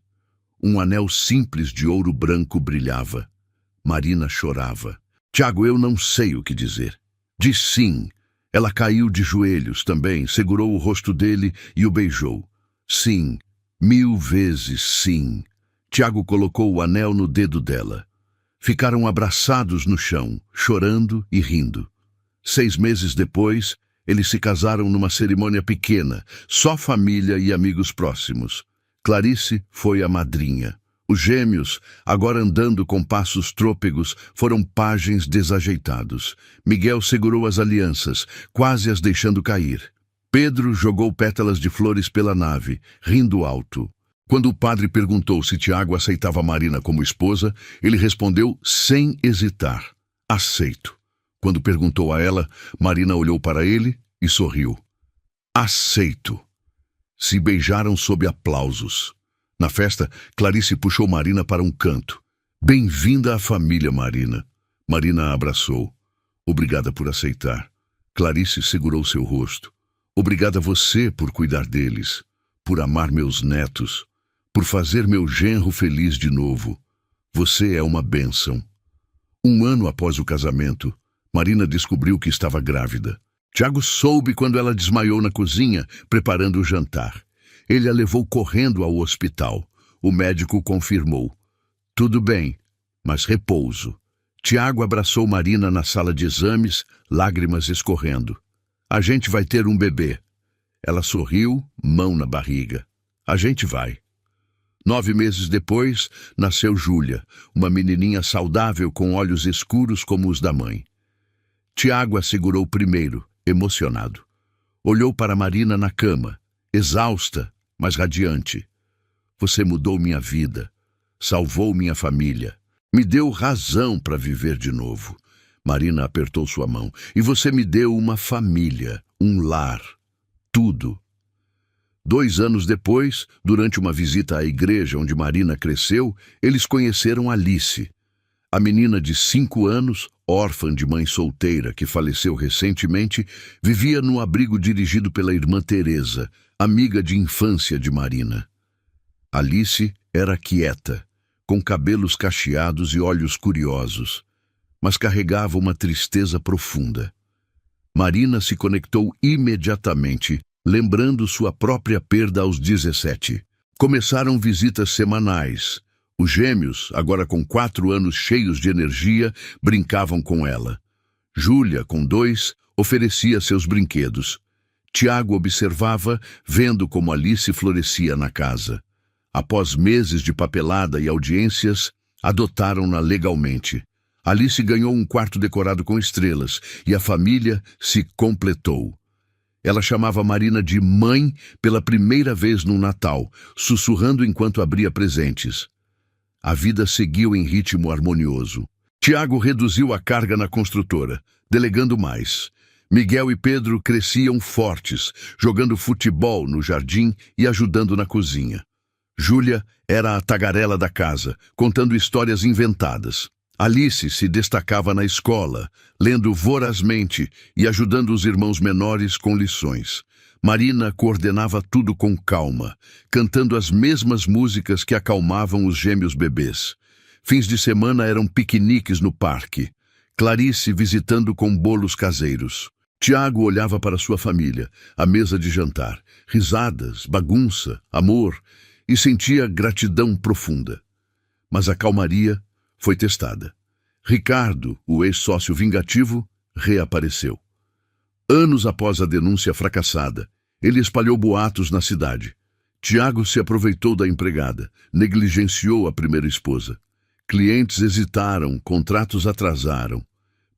Um anel simples de ouro branco brilhava. Marina chorava. Tiago, eu não sei o que dizer. Diz sim. Ela caiu de joelhos também, segurou o rosto dele e o beijou. Sim, 1000 vezes sim. Tiago colocou o anel no dedo dela. Ficaram abraçados no chão, chorando e rindo. 6 meses depois, eles se casaram numa cerimônia pequena, só família e amigos próximos. Clarice foi a madrinha. Os gêmeos, agora andando com passos trôpegos, foram pajens desajeitados. Miguel segurou as alianças, quase as deixando cair. Pedro jogou pétalas de flores pela nave, rindo alto. Quando o padre perguntou se Tiago aceitava Marina como esposa, ele respondeu sem hesitar: aceito. Quando perguntou a ela, Marina olhou para ele e sorriu. Aceito. Se beijaram sob aplausos. Na festa, Clarice puxou Marina para um canto. Bem-vinda à família, Marina. Marina a abraçou. Obrigada por aceitar. Clarice segurou seu rosto. Obrigada a você por cuidar deles, por amar meus netos, por fazer meu genro feliz de novo. Você é uma bênção. 1 ano após o casamento, Marina descobriu que estava grávida. Tiago soube quando ela desmaiou na cozinha, preparando o jantar. Ele a levou correndo ao hospital. O médico confirmou. Tudo bem, mas repouso. Tiago abraçou Marina na sala de exames, lágrimas escorrendo. A gente vai ter um bebê. Ela sorriu, mão na barriga. A gente vai. 9 meses depois, nasceu Júlia, uma menininha saudável com olhos escuros como os da mãe. Tiago a segurou primeiro, emocionado. Olhou para Marina na cama, exausta, mas radiante. Você mudou minha vida, salvou minha família, me deu razão para viver de novo. Marina apertou sua mão. E você me deu uma família, um lar, tudo. 2 anos depois, durante uma visita à igreja onde Marina cresceu, eles conheceram Alice. A menina de 5 anos, órfã de mãe solteira que faleceu recentemente, vivia no abrigo dirigido pela irmã Teresa, amiga de infância de Marina. Alice era quieta, com cabelos cacheados e olhos curiosos, mas carregava uma tristeza profunda. Marina se conectou imediatamente, lembrando sua própria perda aos 17. Começaram visitas semanais. Os gêmeos, agora com 4 anos cheios de energia, brincavam com ela. Júlia, com 2, oferecia seus brinquedos. Tiago observava, vendo como Alice florescia na casa. Após meses de papelada e audiências, adotaram-na legalmente. Alice ganhou um quarto decorado com estrelas e a família se completou. Ela chamava Marina de mãe pela primeira vez no Natal, sussurrando enquanto abria presentes. A vida seguiu em ritmo harmonioso. Tiago reduziu a carga na construtora, delegando mais. Miguel e Pedro cresciam fortes, jogando futebol no jardim e ajudando na cozinha. Júlia era a tagarela da casa, contando histórias inventadas. Alice se destacava na escola, lendo vorazmente e ajudando os irmãos menores com lições. Marina coordenava tudo com calma, cantando as mesmas músicas que acalmavam os gêmeos bebês. Fins de semana eram piqueniques no parque. Clarice visitando com bolos caseiros. Tiago olhava para sua família, a mesa de jantar, risadas, bagunça, amor, e sentia gratidão profunda. Mas a calmaria foi testada. Ricardo, o ex-sócio vingativo, reapareceu. Anos após a denúncia fracassada, ele espalhou boatos na cidade. Tiago se aproveitou da empregada, negligenciou a primeira esposa. Clientes hesitaram, contratos atrasaram.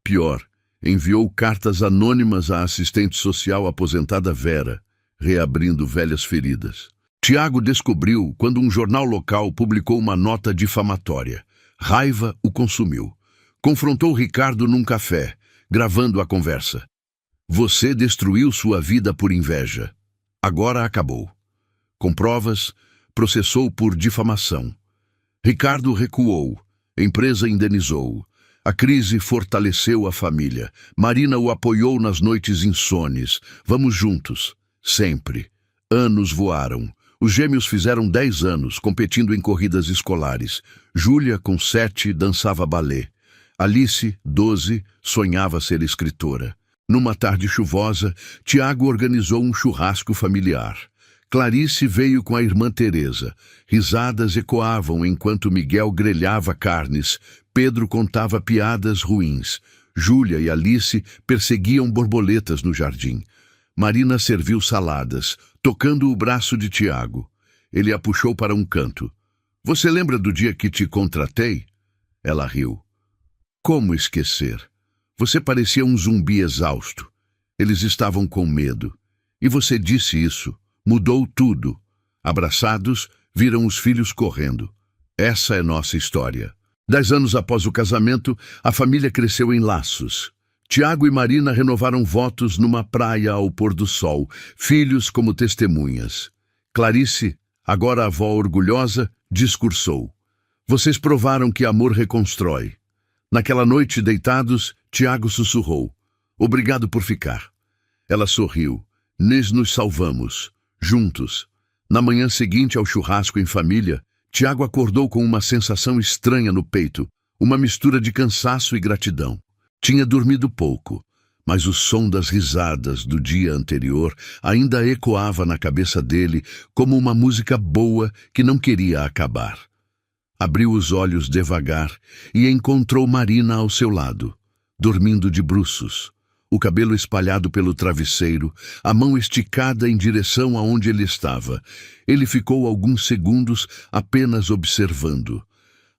Pior, enviou cartas anônimas à assistente social aposentada Vera, reabrindo velhas feridas. Tiago descobriu quando um jornal local publicou uma nota difamatória. Raiva o consumiu. Confrontou Ricardo num café, gravando a conversa. Você destruiu sua vida por inveja. Agora acabou. Com provas, processou por difamação. Ricardo recuou. Empresa indenizou. A crise fortaleceu a família. Marina o apoiou nas noites insones. Vamos juntos. Sempre. Anos voaram. Os gêmeos fizeram 10 anos, competindo em corridas escolares. Júlia, com 7, dançava balé. Alice, 12, sonhava ser escritora. Numa tarde chuvosa, Tiago organizou um churrasco familiar. Clarice veio com a irmã Teresa. Risadas ecoavam enquanto Miguel grelhava carnes. Pedro contava piadas ruins. Júlia e Alice perseguiam borboletas no jardim. Marina serviu saladas, tocando o braço de Tiago. Ele a puxou para um canto. Você lembra do dia que te contratei? Ela riu. Como esquecer? Você parecia um zumbi exausto. Eles estavam com medo. E você disse isso. Mudou tudo. Abraçados, viram os filhos correndo. Essa é nossa história. 10 anos após o casamento, a família cresceu em laços. Tiago e Marina renovaram votos numa praia ao pôr do sol, filhos como testemunhas. Clarice, agora avó orgulhosa, discursou. Vocês provaram que amor reconstrói. Naquela noite, deitados, Tiago sussurrou. Obrigado por ficar. Ela sorriu. Nos salvamos. Juntos. Na manhã seguinte ao churrasco em família, Tiago acordou com uma sensação estranha no peito, uma mistura de cansaço e gratidão. Tinha dormido pouco, mas o som das risadas do dia anterior ainda ecoava na cabeça dele como uma música boa que não queria acabar. Abriu os olhos devagar e encontrou Marina ao seu lado, dormindo de bruços, o cabelo espalhado pelo travesseiro, a mão esticada em direção aonde ele estava. Ele ficou alguns segundos apenas observando.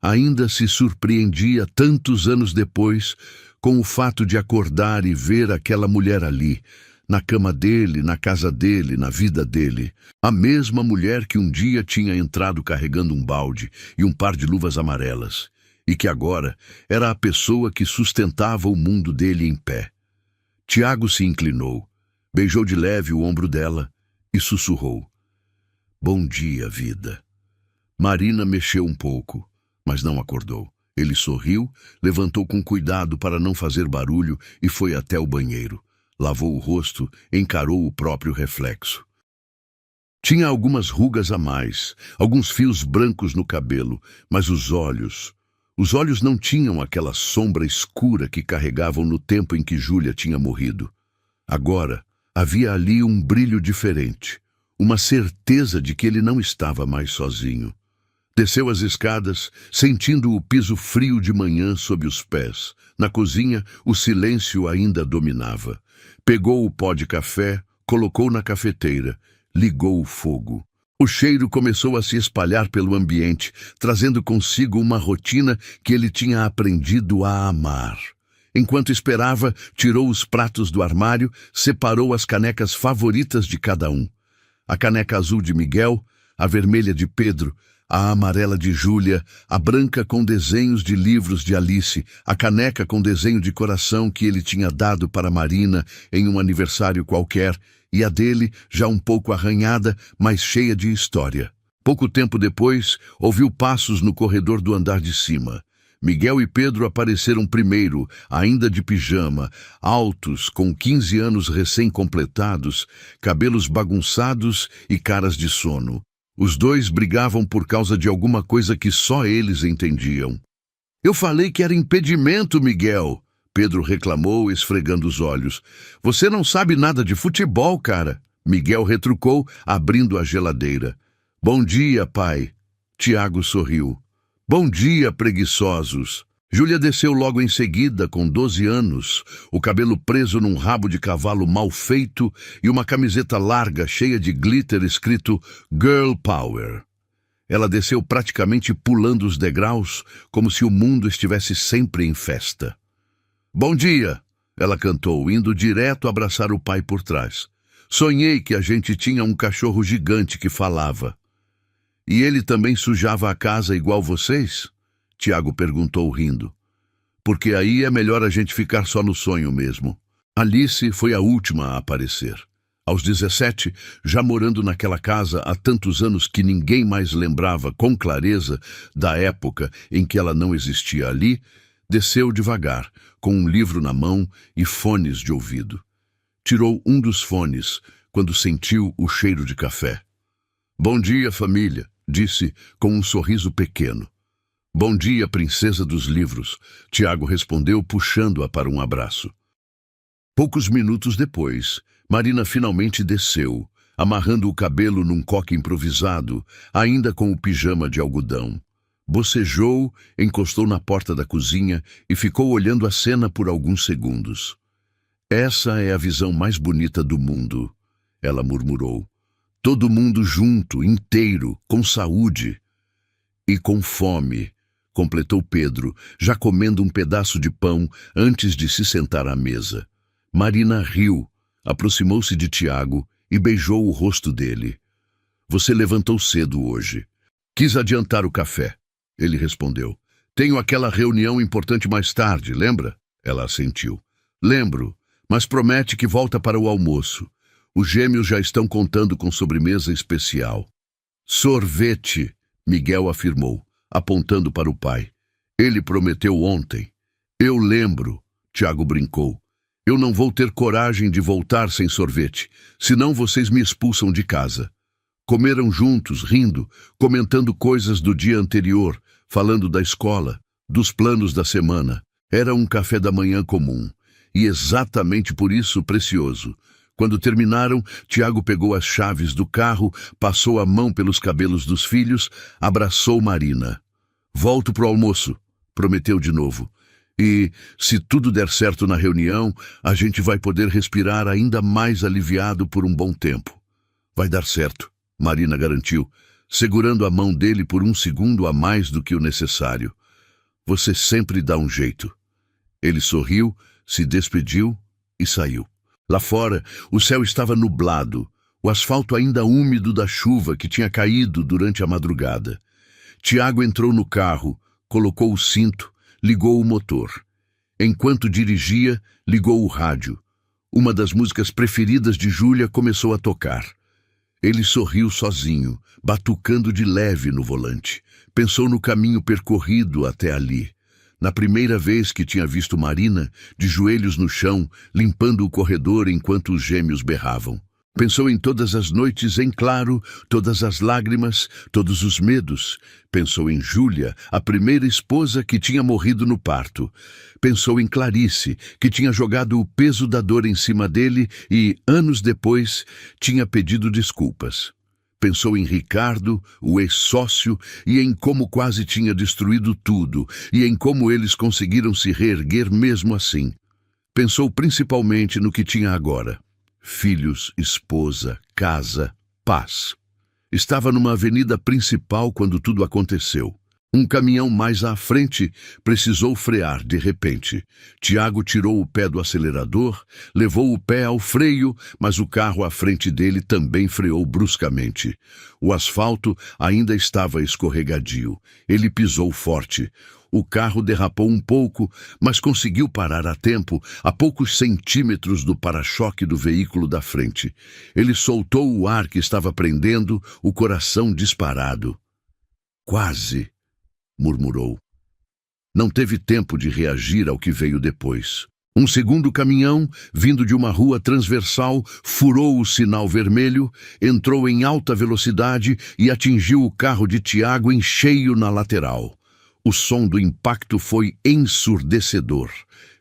Ainda se surpreendia tantos anos depois com o fato de acordar e ver aquela mulher ali, na cama dele, na casa dele, na vida dele. A mesma mulher que um dia tinha entrado carregando um balde e um par de luvas amarelas, e que agora era a pessoa que sustentava o mundo dele em pé. Tiago se inclinou, beijou de leve o ombro dela e sussurrou. Bom dia, vida. Marina mexeu um pouco, mas não acordou. Ele sorriu, levantou com cuidado para não fazer barulho e foi até o banheiro. Lavou o rosto, encarou o próprio reflexo. Tinha algumas rugas a mais, alguns fios brancos no cabelo, mas os olhos não tinham aquela sombra escura que carregavam no tempo em que Júlia tinha morrido. Agora, havia ali um brilho diferente, uma certeza de que ele não estava mais sozinho. Desceu as escadas, sentindo o piso frio de manhã sob os pés. Na cozinha, o silêncio ainda dominava. Pegou o pó de café, colocou na cafeteira, ligou o fogo. O cheiro começou a se espalhar pelo ambiente, trazendo consigo uma rotina que ele tinha aprendido a amar. Enquanto esperava, tirou os pratos do armário, separou as canecas favoritas de cada um. A caneca azul de Miguel, a vermelha de Pedro, a amarela de Júlia, a branca com desenhos de livros de Alice, a caneca com desenho de coração que ele tinha dado para Marina em um aniversário qualquer, e a dele, já um pouco arranhada, mas cheia de história. Pouco tempo depois, ouviu passos no corredor do andar de cima. Miguel e Pedro apareceram primeiro, ainda de pijama, altos, com 15 anos recém-completados, cabelos bagunçados e caras de sono. Os dois brigavam por causa de alguma coisa que só eles entendiam. Eu falei que era impedimento, Miguel, Pedro reclamou, esfregando os olhos. Você não sabe nada de futebol, cara. Miguel retrucou, abrindo a geladeira. Bom dia, pai. Tiago sorriu. Bom dia, preguiçosos. Júlia desceu logo em seguida, com 12 anos, o cabelo preso num rabo de cavalo mal feito e uma camiseta larga, cheia de glitter, escrito Girl Power. Ela desceu praticamente pulando os degraus, como se o mundo estivesse sempre em festa. Bom dia, ela cantou, indo direto abraçar o pai por trás. Sonhei que a gente tinha um cachorro gigante que falava. E ele também sujava a casa igual vocês? Tiago perguntou rindo. Porque aí é melhor a gente ficar só no sonho mesmo. Alice foi a última a aparecer. Aos 17, já morando naquela casa há tantos anos que ninguém mais lembrava com clareza da época em que ela não existia ali, Desceu devagar, com um livro na mão e fones de ouvido. Tirou um dos fones quando sentiu o cheiro de café. "Bom dia, família", disse com um sorriso pequeno. "Bom dia, princesa dos livros", Tiago respondeu, puxando-a para um abraço. Poucos minutos depois, Marina finalmente desceu, amarrando o cabelo num coque improvisado, ainda com o pijama de algodão. Bocejou, encostou na porta da cozinha e ficou olhando a cena por alguns segundos. "Essa é a visão mais bonita do mundo", ela murmurou. "Todo mundo junto, inteiro, com saúde." "E com fome", completou Pedro, já comendo um pedaço de pão antes de se sentar à mesa. Marina riu, aproximou-se de Tiago e beijou o rosto dele. "Você levantou cedo hoje." "Quis adiantar o café", ele respondeu. "Tenho aquela reunião importante mais tarde, lembra?" Ela assentiu. "Lembro, mas promete que volta para o almoço. Os gêmeos já estão contando com sobremesa especial." "Sorvete", Miguel afirmou, apontando para o pai. "Ele prometeu ontem." "Eu lembro", Tiago brincou. "Eu não vou ter coragem de voltar sem sorvete, senão vocês me expulsam de casa." Comeram juntos, rindo, comentando coisas do dia anterior, falando da escola, dos planos da semana. Era um café da manhã comum, e exatamente por isso precioso. Quando terminaram, Tiago pegou as chaves do carro, passou a mão pelos cabelos dos filhos, abraçou Marina. "Volto pro almoço", prometeu de novo. "E, se tudo der certo na reunião, a gente vai poder respirar ainda mais aliviado por um bom tempo." "Vai dar certo", Marina garantiu, segurando a mão dele por um segundo a mais do que o necessário. "Você sempre dá um jeito." Ele sorriu, se despediu e saiu. Lá fora, o céu estava nublado, o asfalto ainda úmido da chuva que tinha caído durante a madrugada. Tiago entrou no carro, colocou o cinto, ligou o motor. Enquanto dirigia, ligou o rádio. Uma das músicas preferidas de Júlia começou a tocar. Ele sorriu sozinho, batucando de leve no volante. Pensou no caminho percorrido até ali. Na primeira vez que tinha visto Marina, de joelhos no chão, limpando o corredor enquanto os gêmeos berravam. Pensou em todas as noites em claro, todas as lágrimas, todos os medos. Pensou em Júlia, a primeira esposa que tinha morrido no parto. Pensou em Clarice, que tinha jogado o peso da dor em cima dele e, anos depois, tinha pedido desculpas. Pensou em Ricardo, o ex-sócio, e em como quase tinha destruído tudo, e em como eles conseguiram se reerguer mesmo assim. Pensou principalmente no que tinha agora. Filhos, esposa, casa, paz. Estava numa avenida principal quando tudo aconteceu. Um caminhão mais à frente precisou frear de repente. Tiago tirou o pé do acelerador, levou o pé ao freio, mas o carro à frente dele também freou bruscamente. O asfalto ainda estava escorregadio. Ele pisou forte. O carro derrapou um pouco, mas conseguiu parar a tempo, a poucos centímetros do para-choque do veículo da frente. Ele soltou o ar que estava prendendo, o coração disparado. "Quase", murmurou. Não teve tempo de reagir ao que veio depois. Um segundo caminhão, vindo de uma rua transversal, furou o sinal vermelho, entrou em alta velocidade e atingiu o carro de Tiago em cheio na lateral. O som do impacto foi ensurdecedor.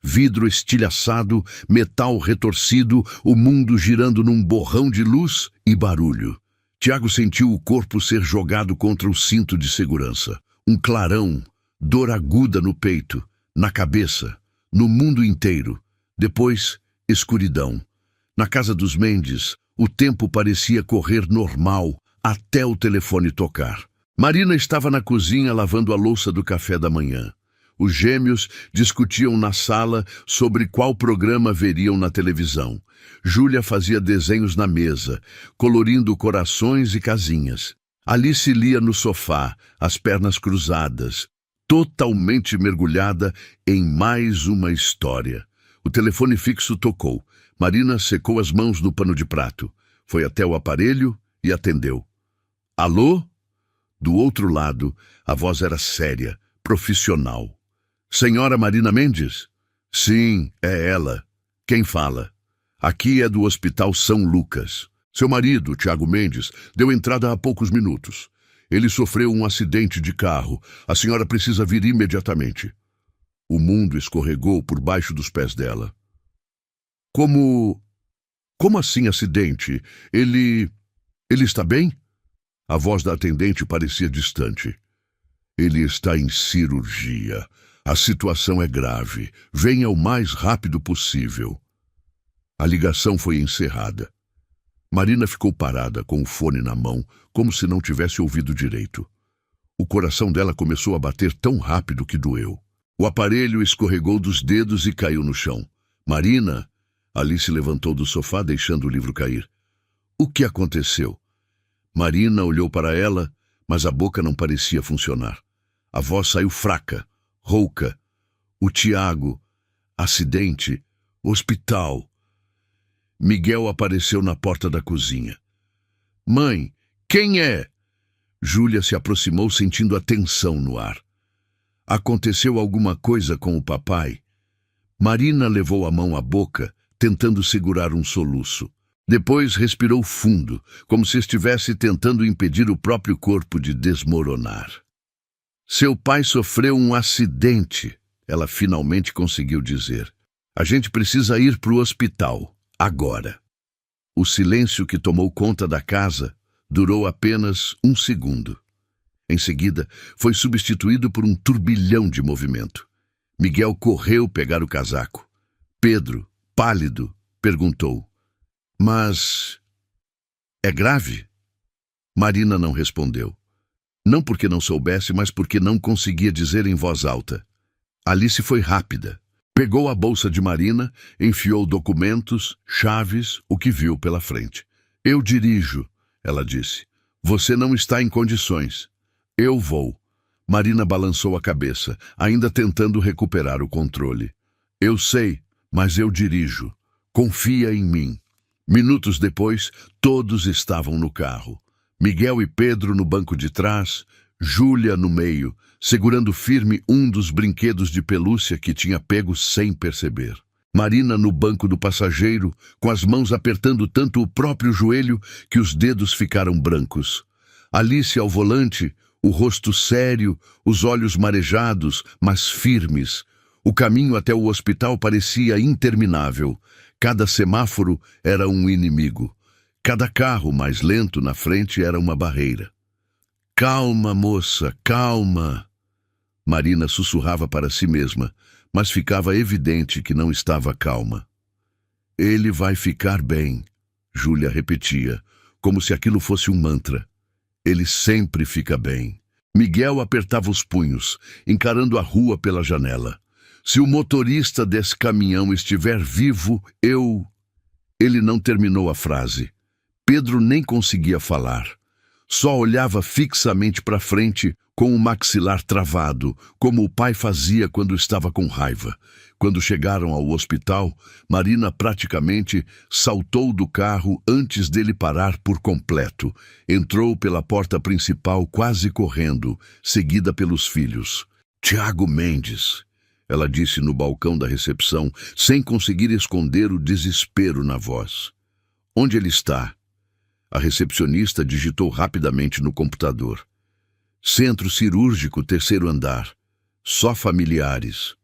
Vidro estilhaçado, metal retorcido, o mundo girando num borrão de luz e barulho. Tiago sentiu o corpo ser jogado contra o cinto de segurança. Um clarão, dor aguda no peito, na cabeça, no mundo inteiro. Depois, escuridão. Na casa dos Mendes, o tempo parecia correr normal até o telefone tocar. Marina estava na cozinha lavando a louça do café da manhã. Os gêmeos discutiam na sala sobre qual programa veriam na televisão. Júlia fazia desenhos na mesa, colorindo corações e casinhas. Alice lia no sofá, as pernas cruzadas, totalmente mergulhada em mais uma história. O telefone fixo tocou. Marina secou as mãos no pano de prato. Foi até o aparelho e atendeu. "Alô?" Do outro lado, a voz era séria, profissional. Senhora Marina Mendes? Sim, é ela. Quem fala? Aqui é do Hospital São Lucas. Seu marido, Tiago Mendes, deu entrada há poucos minutos. Ele sofreu um acidente de carro. A senhora precisa vir imediatamente. O mundo escorregou por baixo dos pés dela. Como assim acidente? Ele está bem? A voz da atendente parecia distante. Ele está em cirurgia. A situação é grave. Venha o mais rápido possível. A ligação foi encerrada. Marina ficou parada com o fone na mão, como se não tivesse ouvido direito. O coração dela começou a bater tão rápido que doeu. O aparelho escorregou dos dedos e caiu no chão. Marina! Alice levantou do sofá, deixando o livro cair. O que aconteceu? Marina olhou para ela, mas a boca não parecia funcionar. A voz saiu fraca, rouca. O Tiago, acidente, hospital. Miguel apareceu na porta da cozinha. Mãe, quem é? Júlia se aproximou, sentindo a tensão no ar. Aconteceu alguma coisa com o papai? Marina levou a mão à boca, tentando segurar um soluço. Depois respirou fundo, como se estivesse tentando impedir o próprio corpo de desmoronar. Seu pai sofreu um acidente, ela finalmente conseguiu dizer. A gente precisa ir para o hospital, agora. O silêncio que tomou conta da casa durou apenas um segundo. Em seguida, foi substituído por um turbilhão de movimento. Miguel correu pegar o casaco. Pedro, pálido, perguntou: Mas é grave? Marina não respondeu. Não porque não soubesse, mas porque não conseguia dizer em voz alta. Alice foi rápida. Pegou a bolsa de Marina, enfiou documentos, chaves, o que viu pela frente. Eu dirijo, ela disse. Você não está em condições. Eu vou. Marina balançou a cabeça, ainda tentando recuperar o controle. Eu sei, mas eu dirijo. Confia em mim. Minutos depois, todos estavam no carro. Miguel e Pedro no banco de trás, Júlia no meio, segurando firme um dos brinquedos de pelúcia que tinha pego sem perceber. Marina no banco do passageiro, com as mãos apertando tanto o próprio joelho que os dedos ficaram brancos. Alice ao volante, o rosto sério, os olhos marejados, mas firmes. O caminho até o hospital parecia interminável. Cada semáforo era um inimigo. Cada carro mais lento na frente era uma barreira. Calma, moça, calma. Marina sussurrava para si mesma, mas ficava evidente que não estava calma. Ele vai ficar bem, Júlia repetia, como se aquilo fosse um mantra. Ele sempre fica bem. Miguel apertava os punhos, encarando a rua pela janela. Se o motorista desse caminhão estiver vivo, eu... Ele não terminou a frase. Pedro nem conseguia falar. Só olhava fixamente para frente, com o maxilar travado, como o pai fazia quando estava com raiva. Quando chegaram ao hospital, Marina praticamente saltou do carro antes dele parar por completo. Entrou pela porta principal quase correndo, seguida pelos filhos. Tiago Mendes, ela disse no balcão da recepção, sem conseguir esconder o desespero na voz. Onde ele está? A recepcionista digitou rapidamente no computador. Centro cirúrgico, 3º andar. Só familiares.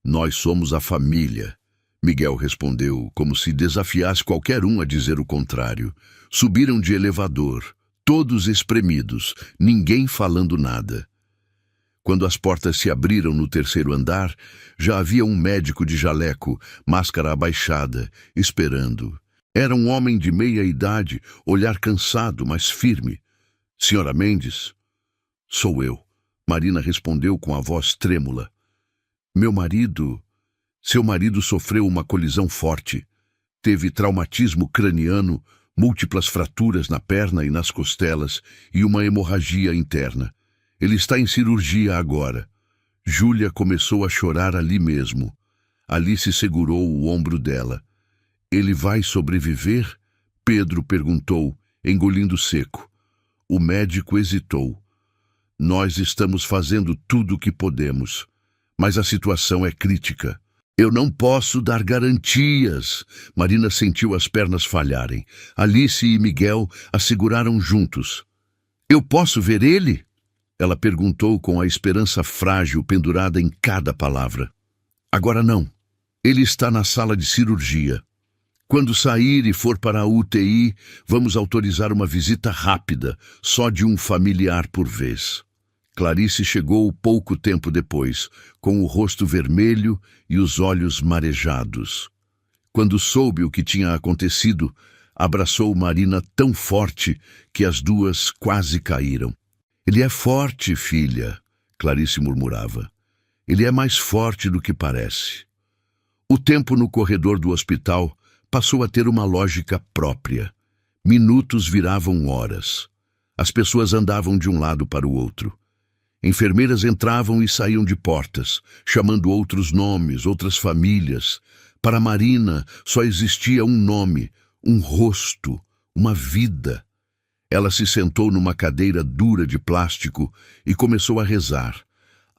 Nós somos a família, Miguel respondeu, como se desafiasse qualquer um a dizer o contrário. Subiram de elevador, todos espremidos, ninguém falando nada. Quando as portas se abriram no 3º andar, já havia um médico de jaleco, máscara abaixada, esperando. Era um homem de meia idade, olhar cansado, mas firme. Senhora Mendes? Sou eu, Marina respondeu com a voz trêmula. Seu marido sofreu uma colisão forte. Teve traumatismo craniano, múltiplas fraturas na perna e nas costelas e uma hemorragia interna. Ele está em cirurgia agora. Júlia começou a chorar ali mesmo. Alice segurou o ombro dela. Ele vai sobreviver? Pedro perguntou, engolindo seco. O médico hesitou. Nós estamos fazendo tudo o que podemos. Mas a situação é crítica. Eu não posso dar garantias. Marina sentiu as pernas falharem. Alice e Miguel a seguraram juntos. Eu posso ver ele? Ela perguntou com a esperança frágil pendurada em cada palavra. Agora não. Ele está na sala de cirurgia. Quando sair e for para a UTI, vamos autorizar uma visita rápida, só de um familiar por vez. Clarice chegou pouco tempo depois, com o rosto vermelho e os olhos marejados. Quando soube o que tinha acontecido, abraçou Marina tão forte que as duas quase caíram. Ele é forte, filha, Clarice murmurava. Ele é mais forte do que parece. O tempo no corredor do hospital passou a ter uma lógica própria. Minutos viravam horas. As pessoas andavam de um lado para o outro. Enfermeiras entravam e saíam de portas, chamando outros nomes, outras famílias. Para Marina só existia um nome, um rosto, uma vida. Ela se sentou numa cadeira dura de plástico e começou a rezar,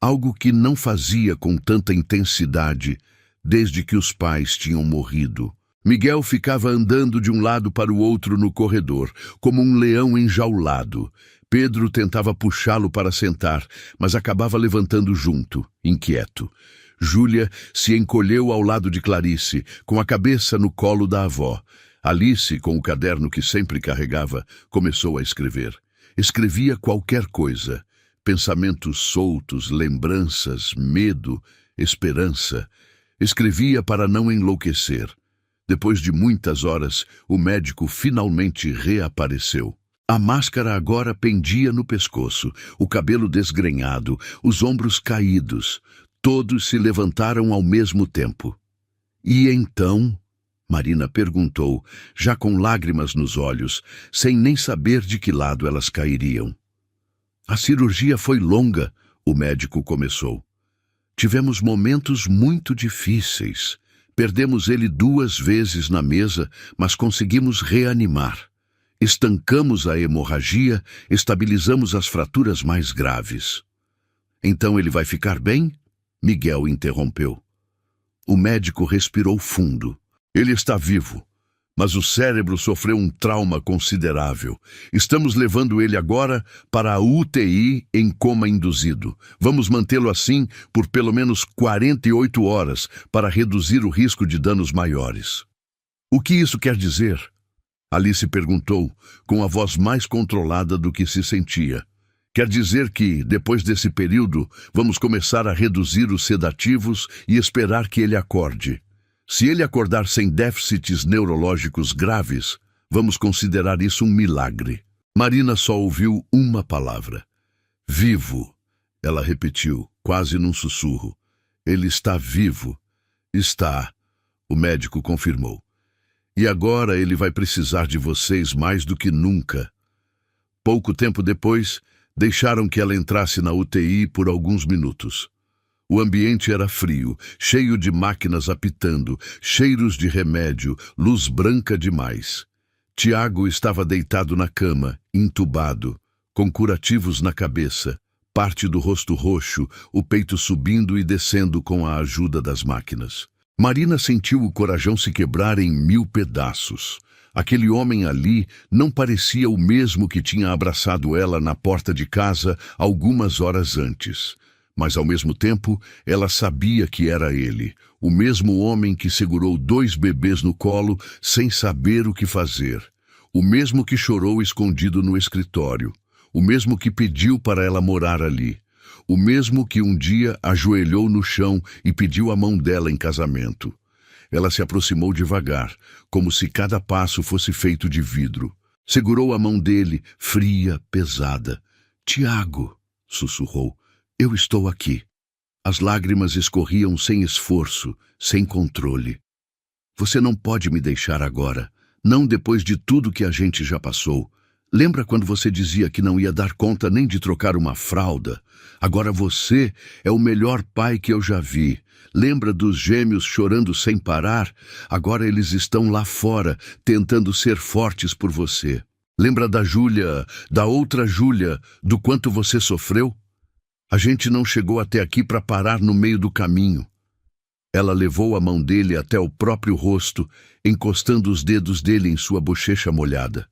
algo que não fazia com tanta intensidade desde que os pais tinham morrido. Miguel ficava andando de um lado para o outro no corredor, como um leão enjaulado. Pedro tentava puxá-lo para sentar, mas acabava levantando junto, inquieto. Júlia se encolheu ao lado de Clarice, com a cabeça no colo da avó. Alice, com o caderno que sempre carregava, começou a escrever. Escrevia qualquer coisa. Pensamentos soltos, lembranças, medo, esperança. Escrevia para não enlouquecer. Depois de muitas horas, o médico finalmente reapareceu. A máscara agora pendia no pescoço, o cabelo desgrenhado, os ombros caídos. Todos se levantaram ao mesmo tempo. E então? Marina perguntou, já com lágrimas nos olhos, sem nem saber de que lado elas cairiam. A cirurgia foi longa, o médico começou. Tivemos momentos muito difíceis. Perdemos ele 2 vezes na mesa, mas conseguimos reanimar. Estancamos a hemorragia, estabilizamos as fraturas mais graves. Então ele vai ficar bem? Miguel interrompeu. O médico respirou fundo. Ele está vivo, mas o cérebro sofreu um trauma considerável. Estamos levando ele agora para a UTI em coma induzido. Vamos mantê-lo assim por pelo menos 48 horas para reduzir o risco de danos maiores. O que isso quer dizer? Alice perguntou, com a voz mais controlada do que se sentia. Quer dizer que, depois desse período, vamos começar a reduzir os sedativos e esperar que ele acorde. Se ele acordar sem déficits neurológicos graves, vamos considerar isso um milagre. Marina só ouviu uma palavra. Vivo. Ela repetiu, quase num sussurro. Ele está vivo. Está. O médico confirmou. E agora ele vai precisar de vocês mais do que nunca. Pouco tempo depois, deixaram que ela entrasse na UTI por alguns minutos. O ambiente era frio, cheio de máquinas apitando, cheiros de remédio, luz branca demais. Tiago estava deitado na cama, entubado, com curativos na cabeça, parte do rosto roxo, o peito subindo e descendo com a ajuda das máquinas. Marina sentiu o corajão se quebrar em 1000 pedaços. Aquele homem ali não parecia o mesmo que tinha abraçado ela na porta de casa algumas horas antes. Mas, ao mesmo tempo, ela sabia que era ele, o mesmo homem que segurou 2 bebês no colo sem saber o que fazer, o mesmo que chorou escondido no escritório, o mesmo que pediu para ela morar ali, o mesmo que um dia ajoelhou no chão e pediu a mão dela em casamento. Ela se aproximou devagar, como se cada passo fosse feito de vidro. Segurou a mão dele, fria, pesada. «Tiago», sussurrou, «eu estou aqui». As lágrimas escorriam sem esforço, sem controle. «Você não pode me deixar agora, não depois de tudo que a gente já passou. Lembra quando você dizia que não ia dar conta nem de trocar uma fralda? Agora você é o melhor pai que eu já vi. Lembra dos gêmeos chorando sem parar? Agora eles estão lá fora, tentando ser fortes por você. Lembra da Júlia, da outra Júlia, do quanto você sofreu? A gente não chegou até aqui para parar no meio do caminho. Ela levou a mão dele até o próprio rosto, encostando os dedos dele em sua bochecha molhada.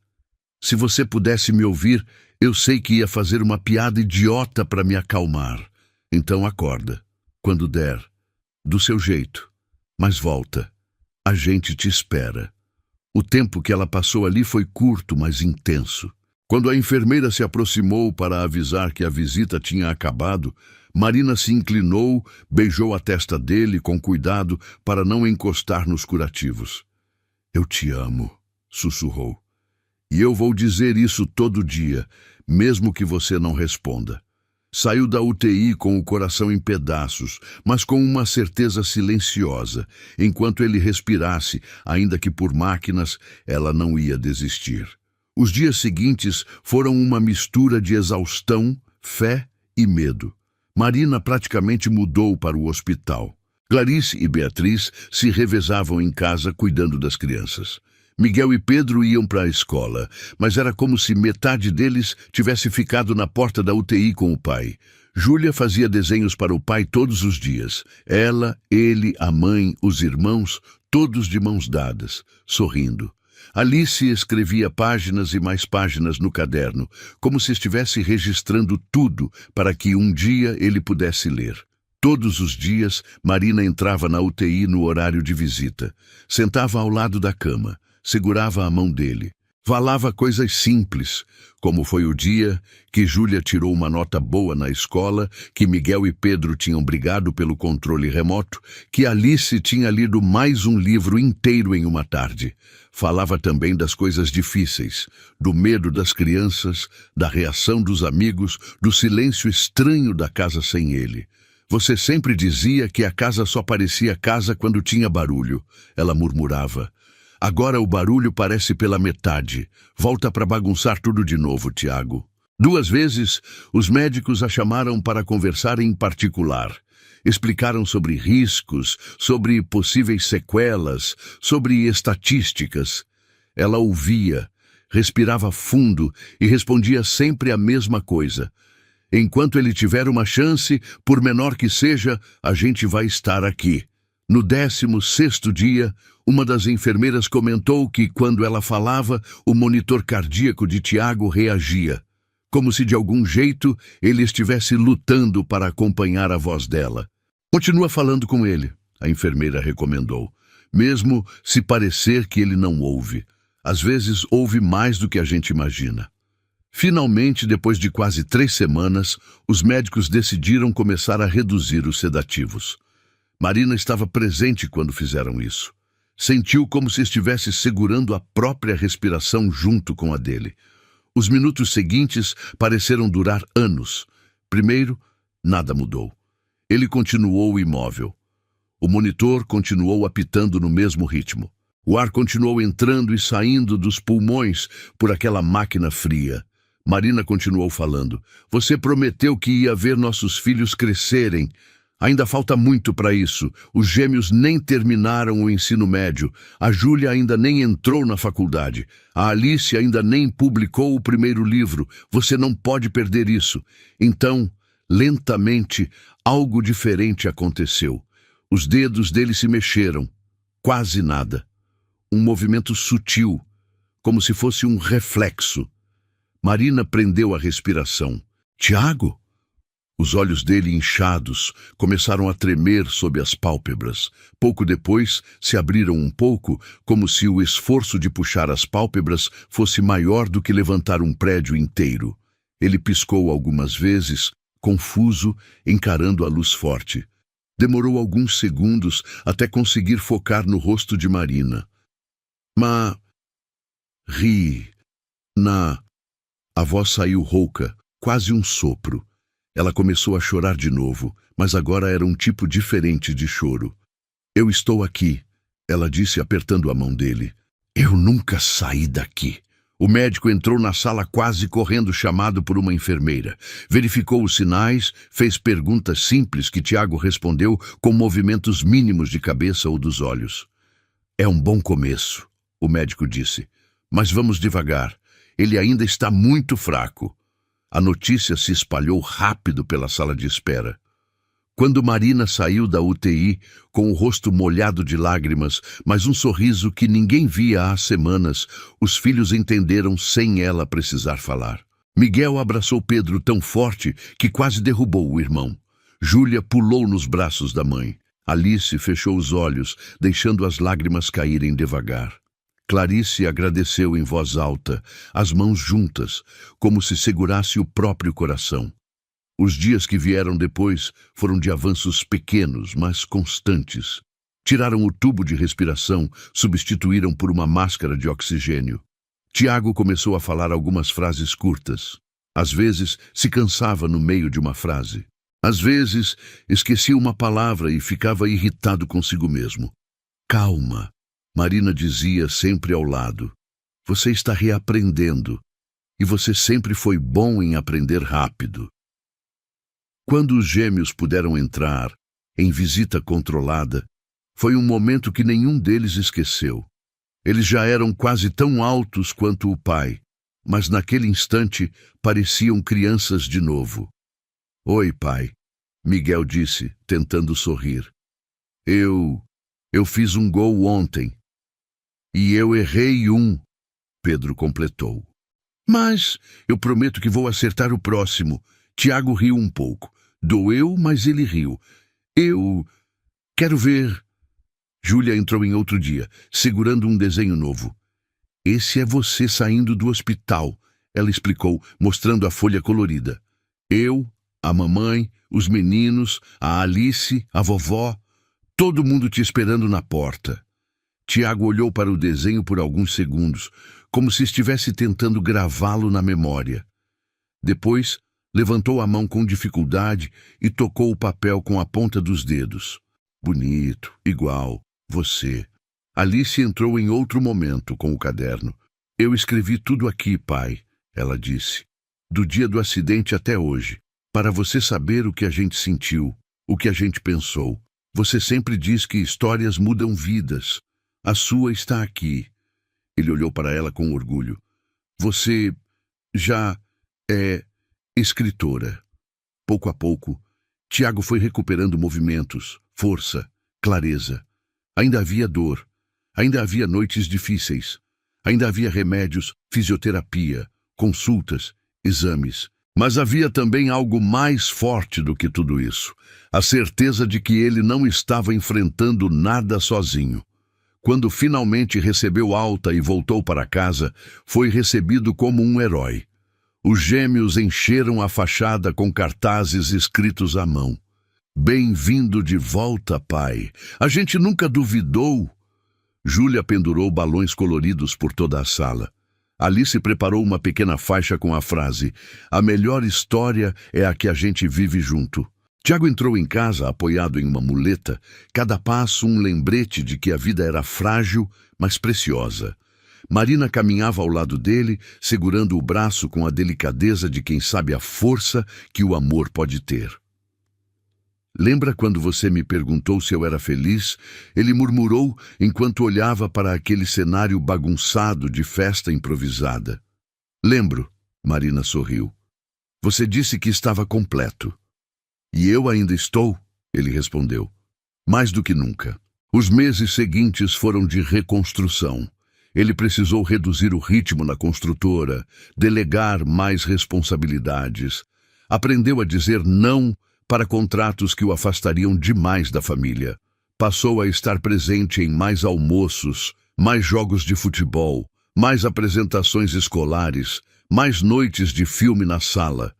Se você pudesse me ouvir, eu sei que ia fazer uma piada idiota para me acalmar. Então acorda, quando der, do seu jeito. Mas volta. A gente te espera. O tempo que ela passou ali foi curto, mas intenso. Quando a enfermeira se aproximou para avisar que a visita tinha acabado, Marina se inclinou, beijou a testa dele com cuidado para não encostar nos curativos. Eu te amo, sussurrou. E eu vou dizer isso todo dia, mesmo que você não responda. Saiu da UTI com o coração em pedaços, mas com uma certeza silenciosa. Enquanto ele respirasse, ainda que por máquinas, ela não ia desistir. Os dias seguintes foram uma mistura de exaustão, fé e medo. Marina praticamente mudou para o hospital. Clarice e Beatriz se revezavam em casa cuidando das crianças. Miguel e Pedro iam para a escola, mas era como se metade deles tivesse ficado na porta da UTI com o pai. Júlia fazia desenhos para o pai todos os dias. Ela, ele, a mãe, os irmãos, todos de mãos dadas, sorrindo. Alice escrevia páginas e mais páginas no caderno, como se estivesse registrando tudo para que um dia ele pudesse ler. Todos os dias, Marina entrava na UTI no horário de visita. Sentava ao lado da cama, segurava a mão dele. Falava coisas simples, como foi o dia que Júlia tirou uma nota boa na escola, que Miguel e Pedro tinham brigado pelo controle remoto, que Alice tinha lido mais um livro inteiro em uma tarde. Falava também das coisas difíceis, do medo das crianças, da reação dos amigos, do silêncio estranho da casa sem ele. Você sempre dizia que a casa só parecia casa quando tinha barulho, ela murmurava. Agora o barulho parece pela metade. Volta para bagunçar tudo de novo, Tiago. 2 vezes, os médicos a chamaram para conversar em particular. Explicaram sobre riscos, sobre possíveis sequelas, sobre estatísticas. Ela ouvia, respirava fundo e respondia sempre a mesma coisa. Enquanto ele tiver uma chance, por menor que seja, a gente vai estar aqui. No 16º dia, uma das enfermeiras comentou que, quando ela falava, o monitor cardíaco de Tiago reagia, como se de algum jeito ele estivesse lutando para acompanhar a voz dela. Continua falando com ele, a enfermeira recomendou, mesmo se parecer que ele não ouve. Às vezes ouve mais do que a gente imagina. Finalmente, depois de quase 3 semanas, os médicos decidiram começar a reduzir os sedativos. Marina estava presente quando fizeram isso. Sentiu como se estivesse segurando a própria respiração junto com a dele. Os minutos seguintes pareceram durar anos. Primeiro, nada mudou. Ele continuou imóvel. O monitor continuou apitando no mesmo ritmo. O ar continuou entrando e saindo dos pulmões por aquela máquina fria. Marina continuou falando. Você prometeu que ia ver nossos filhos crescerem. Ainda falta muito para isso. Os gêmeos nem terminaram o ensino médio. A Júlia ainda nem entrou na faculdade. A Alice ainda nem publicou o primeiro livro. Você não pode perder isso. Então, lentamente, algo diferente aconteceu. Os dedos dele se mexeram. Quase nada. Um movimento sutil, como se fosse um reflexo. Marina prendeu a respiração. Tiago? Os olhos dele inchados começaram a tremer sob as pálpebras. Pouco depois, se abriram um pouco, como se o esforço de puxar as pálpebras fosse maior do que levantar um prédio inteiro. Ele piscou algumas vezes, confuso, encarando a luz forte. Demorou alguns segundos até conseguir focar no rosto de Marina. A voz saiu rouca, quase um sopro. Ela começou a chorar de novo, mas agora era um tipo diferente de choro. Eu estou aqui, ela disse apertando a mão dele. Eu nunca saí daqui. O médico entrou na sala quase correndo, chamado por uma enfermeira. Verificou os sinais, fez perguntas simples que Tiago respondeu com movimentos mínimos de cabeça ou dos olhos. É um bom começo, o médico disse. Mas vamos devagar. Ele ainda está muito fraco. A notícia se espalhou rápido pela sala de espera. Quando Marina saiu da UTI, com o rosto molhado de lágrimas, mas um sorriso que ninguém via há semanas, os filhos entenderam sem ela precisar falar. Miguel abraçou Pedro tão forte que quase derrubou o irmão. Júlia pulou nos braços da mãe. Alice fechou os olhos, deixando as lágrimas caírem devagar. Clarice agradeceu em voz alta, as mãos juntas, como se segurasse o próprio coração. Os dias que vieram depois foram de avanços pequenos, mas constantes. Tiraram o tubo de respiração, substituíram por uma máscara de oxigênio. Tiago começou a falar algumas frases curtas. Às vezes, se cansava no meio de uma frase. Às vezes, esquecia uma palavra e ficava irritado consigo mesmo. Calma, Marina dizia sempre ao lado. Você está reaprendendo. E você sempre foi bom em aprender rápido. Quando os gêmeos puderam entrar, em visita controlada, foi um momento que nenhum deles esqueceu. Eles já eram quase tão altos quanto o pai, mas naquele instante pareciam crianças de novo. Oi, pai, Miguel disse, tentando sorrir. Eu fiz um gol ontem. E eu errei um, Pedro completou. Mas eu prometo que vou acertar o próximo. Tiago riu um pouco. Doeu, mas ele riu. Eu quero ver. Júlia entrou em outro dia, segurando um desenho novo. Esse é você saindo do hospital, ela explicou, mostrando a folha colorida. Eu, a mamãe, os meninos, a Alice, a vovó, todo mundo te esperando na porta. Tiago olhou para o desenho por alguns segundos, como se estivesse tentando gravá-lo na memória. Depois, levantou a mão com dificuldade e tocou o papel com a ponta dos dedos. Bonito, igual, você. Alice entrou em outro momento com o caderno. Eu escrevi tudo aqui, pai, ela disse. Do dia do acidente até hoje, para você saber o que a gente sentiu, o que a gente pensou. Você sempre diz que histórias mudam vidas. A sua está aqui. Ele olhou para ela com orgulho. Você já é escritora. Pouco a pouco, Tiago foi recuperando movimentos, força, clareza. Ainda havia dor. Ainda havia noites difíceis. Ainda havia remédios, fisioterapia, consultas, exames. Mas havia também algo mais forte do que tudo isso. A certeza de que ele não estava enfrentando nada sozinho. Quando finalmente recebeu alta e voltou para casa, foi recebido como um herói. Os gêmeos encheram a fachada com cartazes escritos à mão. Bem-vindo de volta, pai. A gente nunca duvidou. Júlia pendurou balões coloridos por toda a sala. Alice preparou uma pequena faixa com a frase: a melhor história é a que a gente vive junto. Tiago entrou em casa apoiado em uma muleta, cada passo um lembrete de que a vida era frágil, mas preciosa. Marina caminhava ao lado dele, segurando o braço com a delicadeza de quem sabe a força que o amor pode ter. Lembra quando você me perguntou se eu era feliz? Ele murmurou enquanto olhava para aquele cenário bagunçado de festa improvisada. Lembro, Marina sorriu. Você disse que estava completo. E eu ainda estou, ele respondeu. Mais do que nunca. Os meses seguintes foram de reconstrução. Ele precisou reduzir o ritmo na construtora, delegar mais responsabilidades. Aprendeu a dizer não para contratos que o afastariam demais da família. Passou a estar presente em mais almoços, mais jogos de futebol, mais apresentações escolares, mais noites de filme na sala.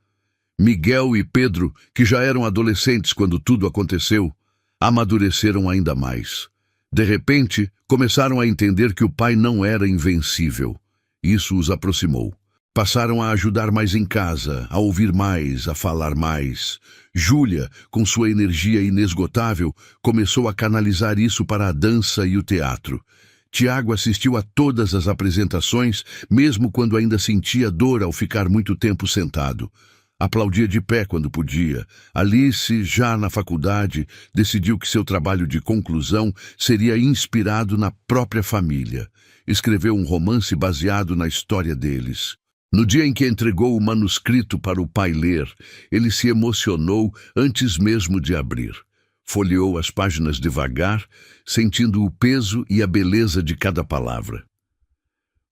Miguel e Pedro, que já eram adolescentes quando tudo aconteceu, amadureceram ainda mais. De repente, começaram a entender que o pai não era invencível. Isso os aproximou. Passaram a ajudar mais em casa, a ouvir mais, a falar mais. Júlia, com sua energia inesgotável, começou a canalizar isso para a dança e o teatro. Tiago assistiu a todas as apresentações, mesmo quando ainda sentia dor ao ficar muito tempo sentado. Aplaudia de pé quando podia. Alice, já na faculdade, decidiu que seu trabalho de conclusão seria inspirado na própria família. Escreveu um romance baseado na história deles. No dia em que entregou o manuscrito para o pai ler, ele se emocionou antes mesmo de abrir. Folheou as páginas devagar, sentindo o peso e a beleza de cada palavra.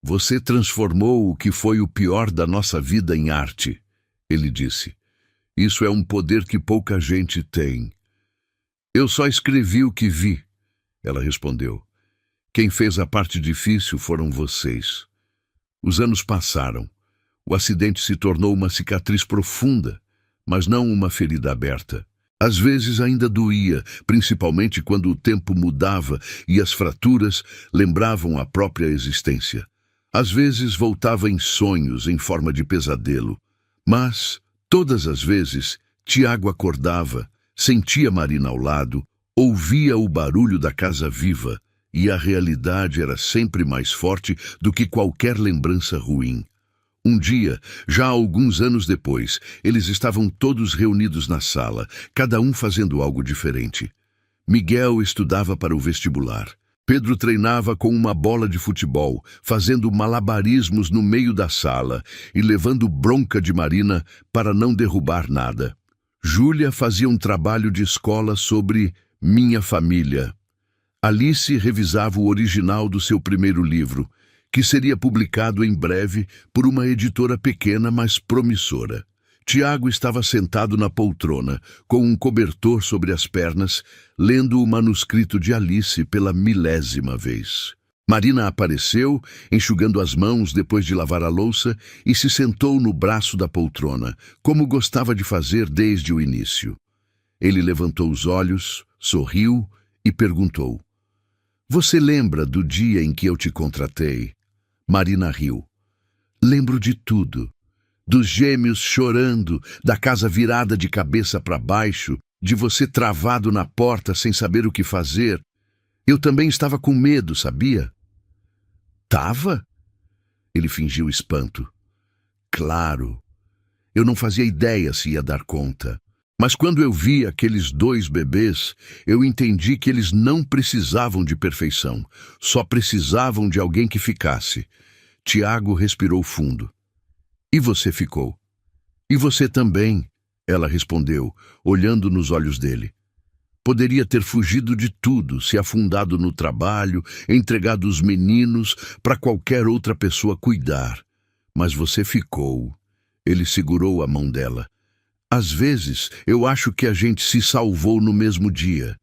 Você transformou o que foi o pior da nossa vida em arte, ele disse. Isso é um poder que pouca gente tem. Eu só escrevi o que vi, ela respondeu. Quem fez a parte difícil foram vocês. Os anos passaram. O acidente se tornou uma cicatriz profunda, mas não uma ferida aberta. Às vezes ainda doía, principalmente quando o tempo mudava e as fraturas lembravam a própria existência. Às vezes voltava em sonhos, em forma de pesadelo. Mas, todas as vezes, Tiago acordava, sentia Marina ao lado, ouvia o barulho da casa viva, e a realidade era sempre mais forte do que qualquer lembrança ruim. Um dia, já alguns anos depois, eles estavam todos reunidos na sala, cada um fazendo algo diferente. Miguel estudava para o vestibular. Pedro treinava com uma bola de futebol, fazendo malabarismos no meio da sala e levando bronca de Marina para não derrubar nada. Júlia fazia um trabalho de escola sobre Minha Família. Alice revisava o original do seu primeiro livro, que seria publicado em breve por uma editora pequena, mas promissora. Tiago estava sentado na poltrona, com um cobertor sobre as pernas, lendo o manuscrito de Alice pela 1000ª vez. Marina apareceu, enxugando as mãos depois de lavar a louça, e se sentou no braço da poltrona, como gostava de fazer desde o início. Ele levantou os olhos, sorriu e perguntou: "Você lembra do dia em que eu te contratei?" Marina riu. "Lembro de tudo. Dos gêmeos chorando, da casa virada de cabeça para baixo, de você travado na porta sem saber o que fazer. Eu também estava com medo, sabia?" "Tava?" Ele fingiu espanto. "Claro. Eu não fazia ideia se ia dar conta. Mas quando eu vi aqueles 2 bebês, eu entendi que eles não precisavam de perfeição, só precisavam de alguém que ficasse." Tiago respirou fundo. "E você ficou?" "E você também," ela respondeu, olhando nos olhos dele. "Poderia ter fugido de tudo, se afundado no trabalho, entregado os meninos para qualquer outra pessoa cuidar. Mas você ficou." Ele segurou a mão dela. "Às vezes, eu acho que a gente se salvou no mesmo dia.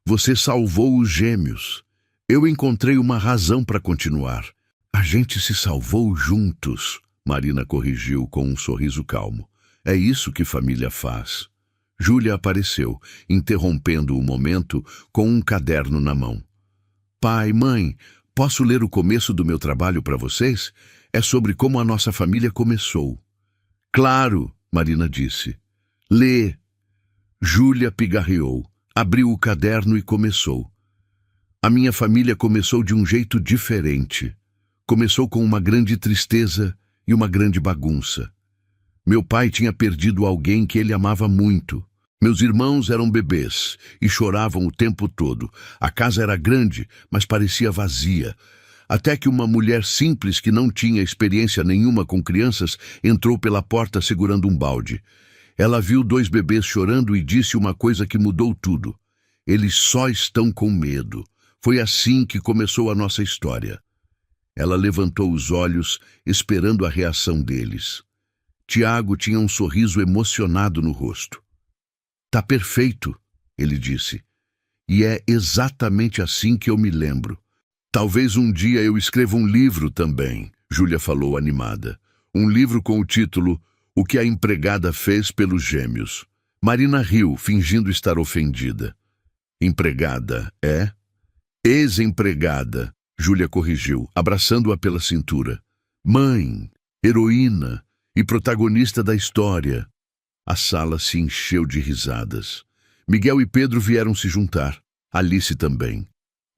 Você salvou os gêmeos. Eu encontrei uma razão para continuar." "A gente se salvou juntos," Marina corrigiu com um sorriso calmo. "É isso que família faz." Júlia apareceu, interrompendo o momento com um caderno na mão. "Pai, mãe, posso ler o começo do meu trabalho para vocês? É sobre como a nossa família começou." "Claro," Marina disse. "Lê." Júlia pigarreou, abriu o caderno e começou. "A minha família começou de um jeito diferente. Começou com uma grande tristeza e uma grande bagunça. Meu pai tinha perdido alguém que ele amava muito. Meus irmãos eram bebês e choravam o tempo todo. A casa era grande, mas parecia vazia. Até que uma mulher simples que não tinha experiência nenhuma com crianças entrou pela porta segurando um balde. Ela viu 2 bebês chorando e disse uma coisa que mudou tudo: "Eles só estão com medo." Foi assim que começou a nossa história. Ela levantou os olhos, esperando a reação deles. Tiago tinha um sorriso emocionado no rosto. "Tá perfeito," ele disse. "E é exatamente assim que eu me lembro. Talvez um dia eu escreva um livro também," Júlia falou animada. "Um livro com o título O que a empregada fez pelos gêmeos." Marina riu, fingindo estar ofendida. "Empregada, é?" "Ex-empregada," Júlia corrigiu, abraçando-a pela cintura. "Mãe, heroína e protagonista da história." A sala se encheu de risadas. Miguel e Pedro vieram se juntar. Alice também.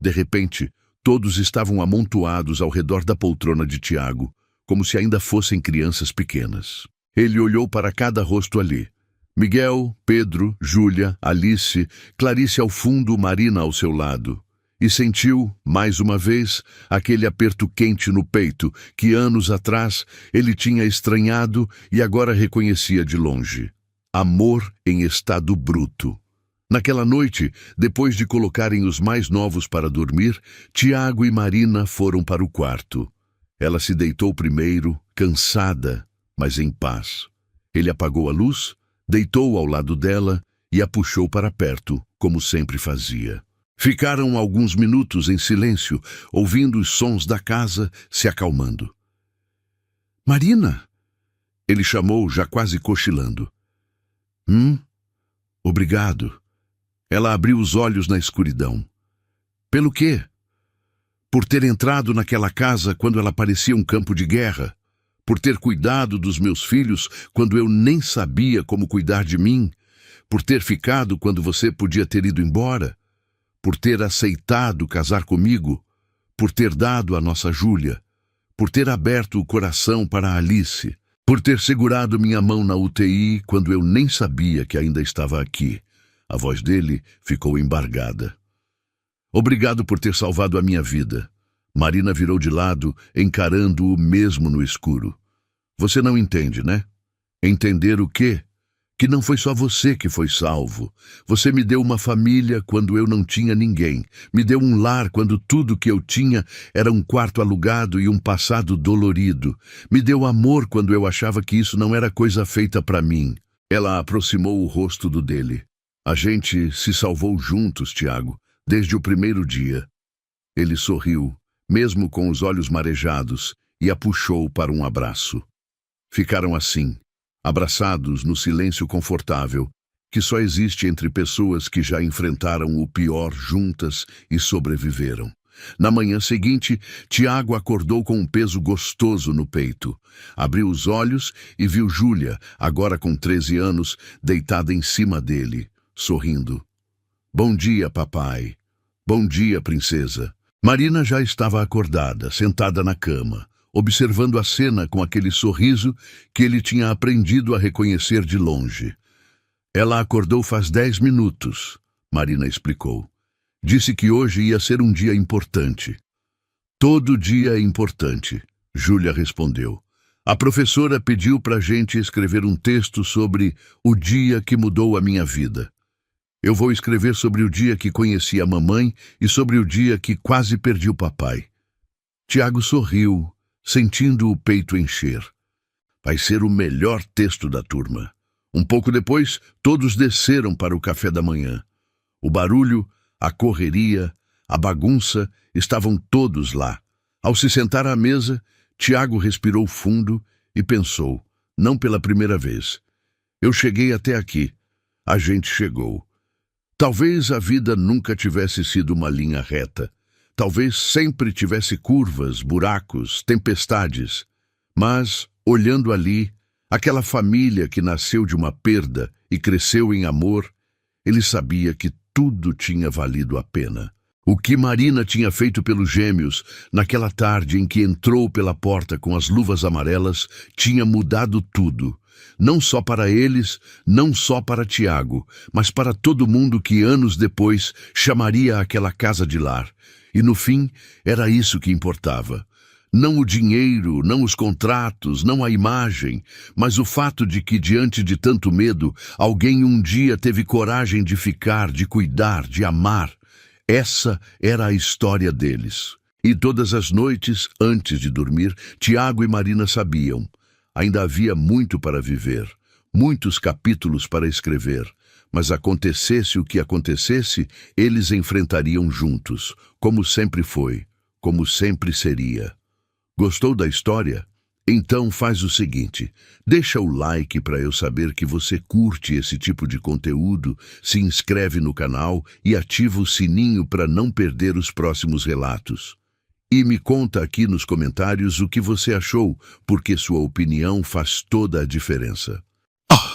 De repente, todos estavam amontoados ao redor da poltrona de Tiago, como se ainda fossem crianças pequenas. Ele olhou para cada rosto ali. Miguel, Pedro, Júlia, Alice, Clarice ao fundo, Marina ao seu lado. e sentiu, mais uma vez, aquele aperto quente no peito que anos atrás ele tinha estranhado e agora reconhecia de longe. Amor em estado bruto. Naquela noite, depois de colocarem os mais novos para dormir, Tiago e Marina foram para o quarto. Ela se deitou primeiro, cansada, mas em paz. Ele apagou a luz, deitou ao lado dela e a puxou para perto, como sempre fazia. Ficaram alguns minutos em silêncio, ouvindo os sons da casa se acalmando. "Marina!" Ele chamou, já quase cochilando. Obrigado." Ela abriu os olhos na escuridão. "Pelo quê?" "Por ter entrado naquela casa quando ela parecia um campo de guerra. Por ter cuidado dos meus filhos quando eu nem sabia como cuidar de mim. Por ter ficado quando você podia ter ido embora. Por ter aceitado casar comigo. Por ter dado a nossa Júlia. Por ter aberto o coração para a Alice. Por ter segurado minha mão na UTI quando eu nem sabia que ainda estava aqui." A voz dele ficou embargada. "Obrigado por ter salvado a minha vida." Marina virou de lado, encarando-o mesmo no escuro. "Você não entende, né?" "Entender o quê?" "Que não foi só você que foi salvo. Você me deu uma família quando eu não tinha ninguém. Me deu um lar quando tudo que eu tinha era um quarto alugado e um passado dolorido. Me deu amor quando eu achava que isso não era coisa feita para mim." Ela aproximou o rosto do dele. "A gente se salvou juntos, Tiago, desde o primeiro dia." Ele sorriu, mesmo com os olhos marejados, e a puxou para um abraço. Ficaram assim, abraçados no silêncio confortável, que só existe entre pessoas que já enfrentaram o pior juntas e sobreviveram. Na manhã seguinte, Tiago acordou com um peso gostoso no peito. Abriu os olhos e viu Júlia, agora com 13 anos, deitada em cima dele, sorrindo. "Bom dia, papai." "Bom dia, princesa." Marina já estava acordada, sentada na cama, observando a cena com aquele sorriso que ele tinha aprendido a reconhecer de longe. "Ela acordou faz 10 minutos, Marina explicou. "Disse que hoje ia ser um dia importante." "Todo dia é importante," Júlia respondeu. "A professora pediu para a gente escrever um texto sobre o dia que mudou a minha vida. Eu vou escrever sobre o dia que conheci a mamãe e sobre o dia que quase perdi o papai." Tiago sorriu, sentindo o peito encher. Vai ser o melhor texto da turma. Um pouco depois, todos desceram para o café da manhã. O barulho, a correria, a bagunça, estavam todos lá. Ao se sentar à mesa, Tiago respirou fundo e pensou, não pela primeira vez: "Eu cheguei até aqui. A gente chegou." Talvez a vida nunca tivesse sido uma linha reta. Talvez sempre tivesse curvas, buracos, tempestades. Mas, olhando ali, aquela família que nasceu de uma perda e cresceu em amor, ele sabia que tudo tinha valido a pena. O que Marina tinha feito pelos gêmeos, naquela tarde em que entrou pela porta com as luvas amarelas, tinha mudado tudo. Não só para eles, não só para Tiago, mas para todo mundo que anos depois chamaria aquela casa de lar. E no fim, era isso que importava. Não o dinheiro, não os contratos, não a imagem, mas o fato de que, diante de tanto medo, alguém um dia teve coragem de ficar, de cuidar, de amar. Essa era a história deles. E todas as noites, antes de dormir, Tiago e Marina sabiam. Ainda havia muito para viver, muitos capítulos para escrever, mas acontecesse o que acontecesse, eles enfrentariam juntos, como sempre foi, como sempre seria. Gostou da história? Então faz o seguinte, deixa o like para eu saber que você curte esse tipo de conteúdo, se inscreve no canal e ativa o sininho para não perder os próximos relatos. E me conta aqui nos comentários o que você achou, porque sua opinião faz toda a diferença.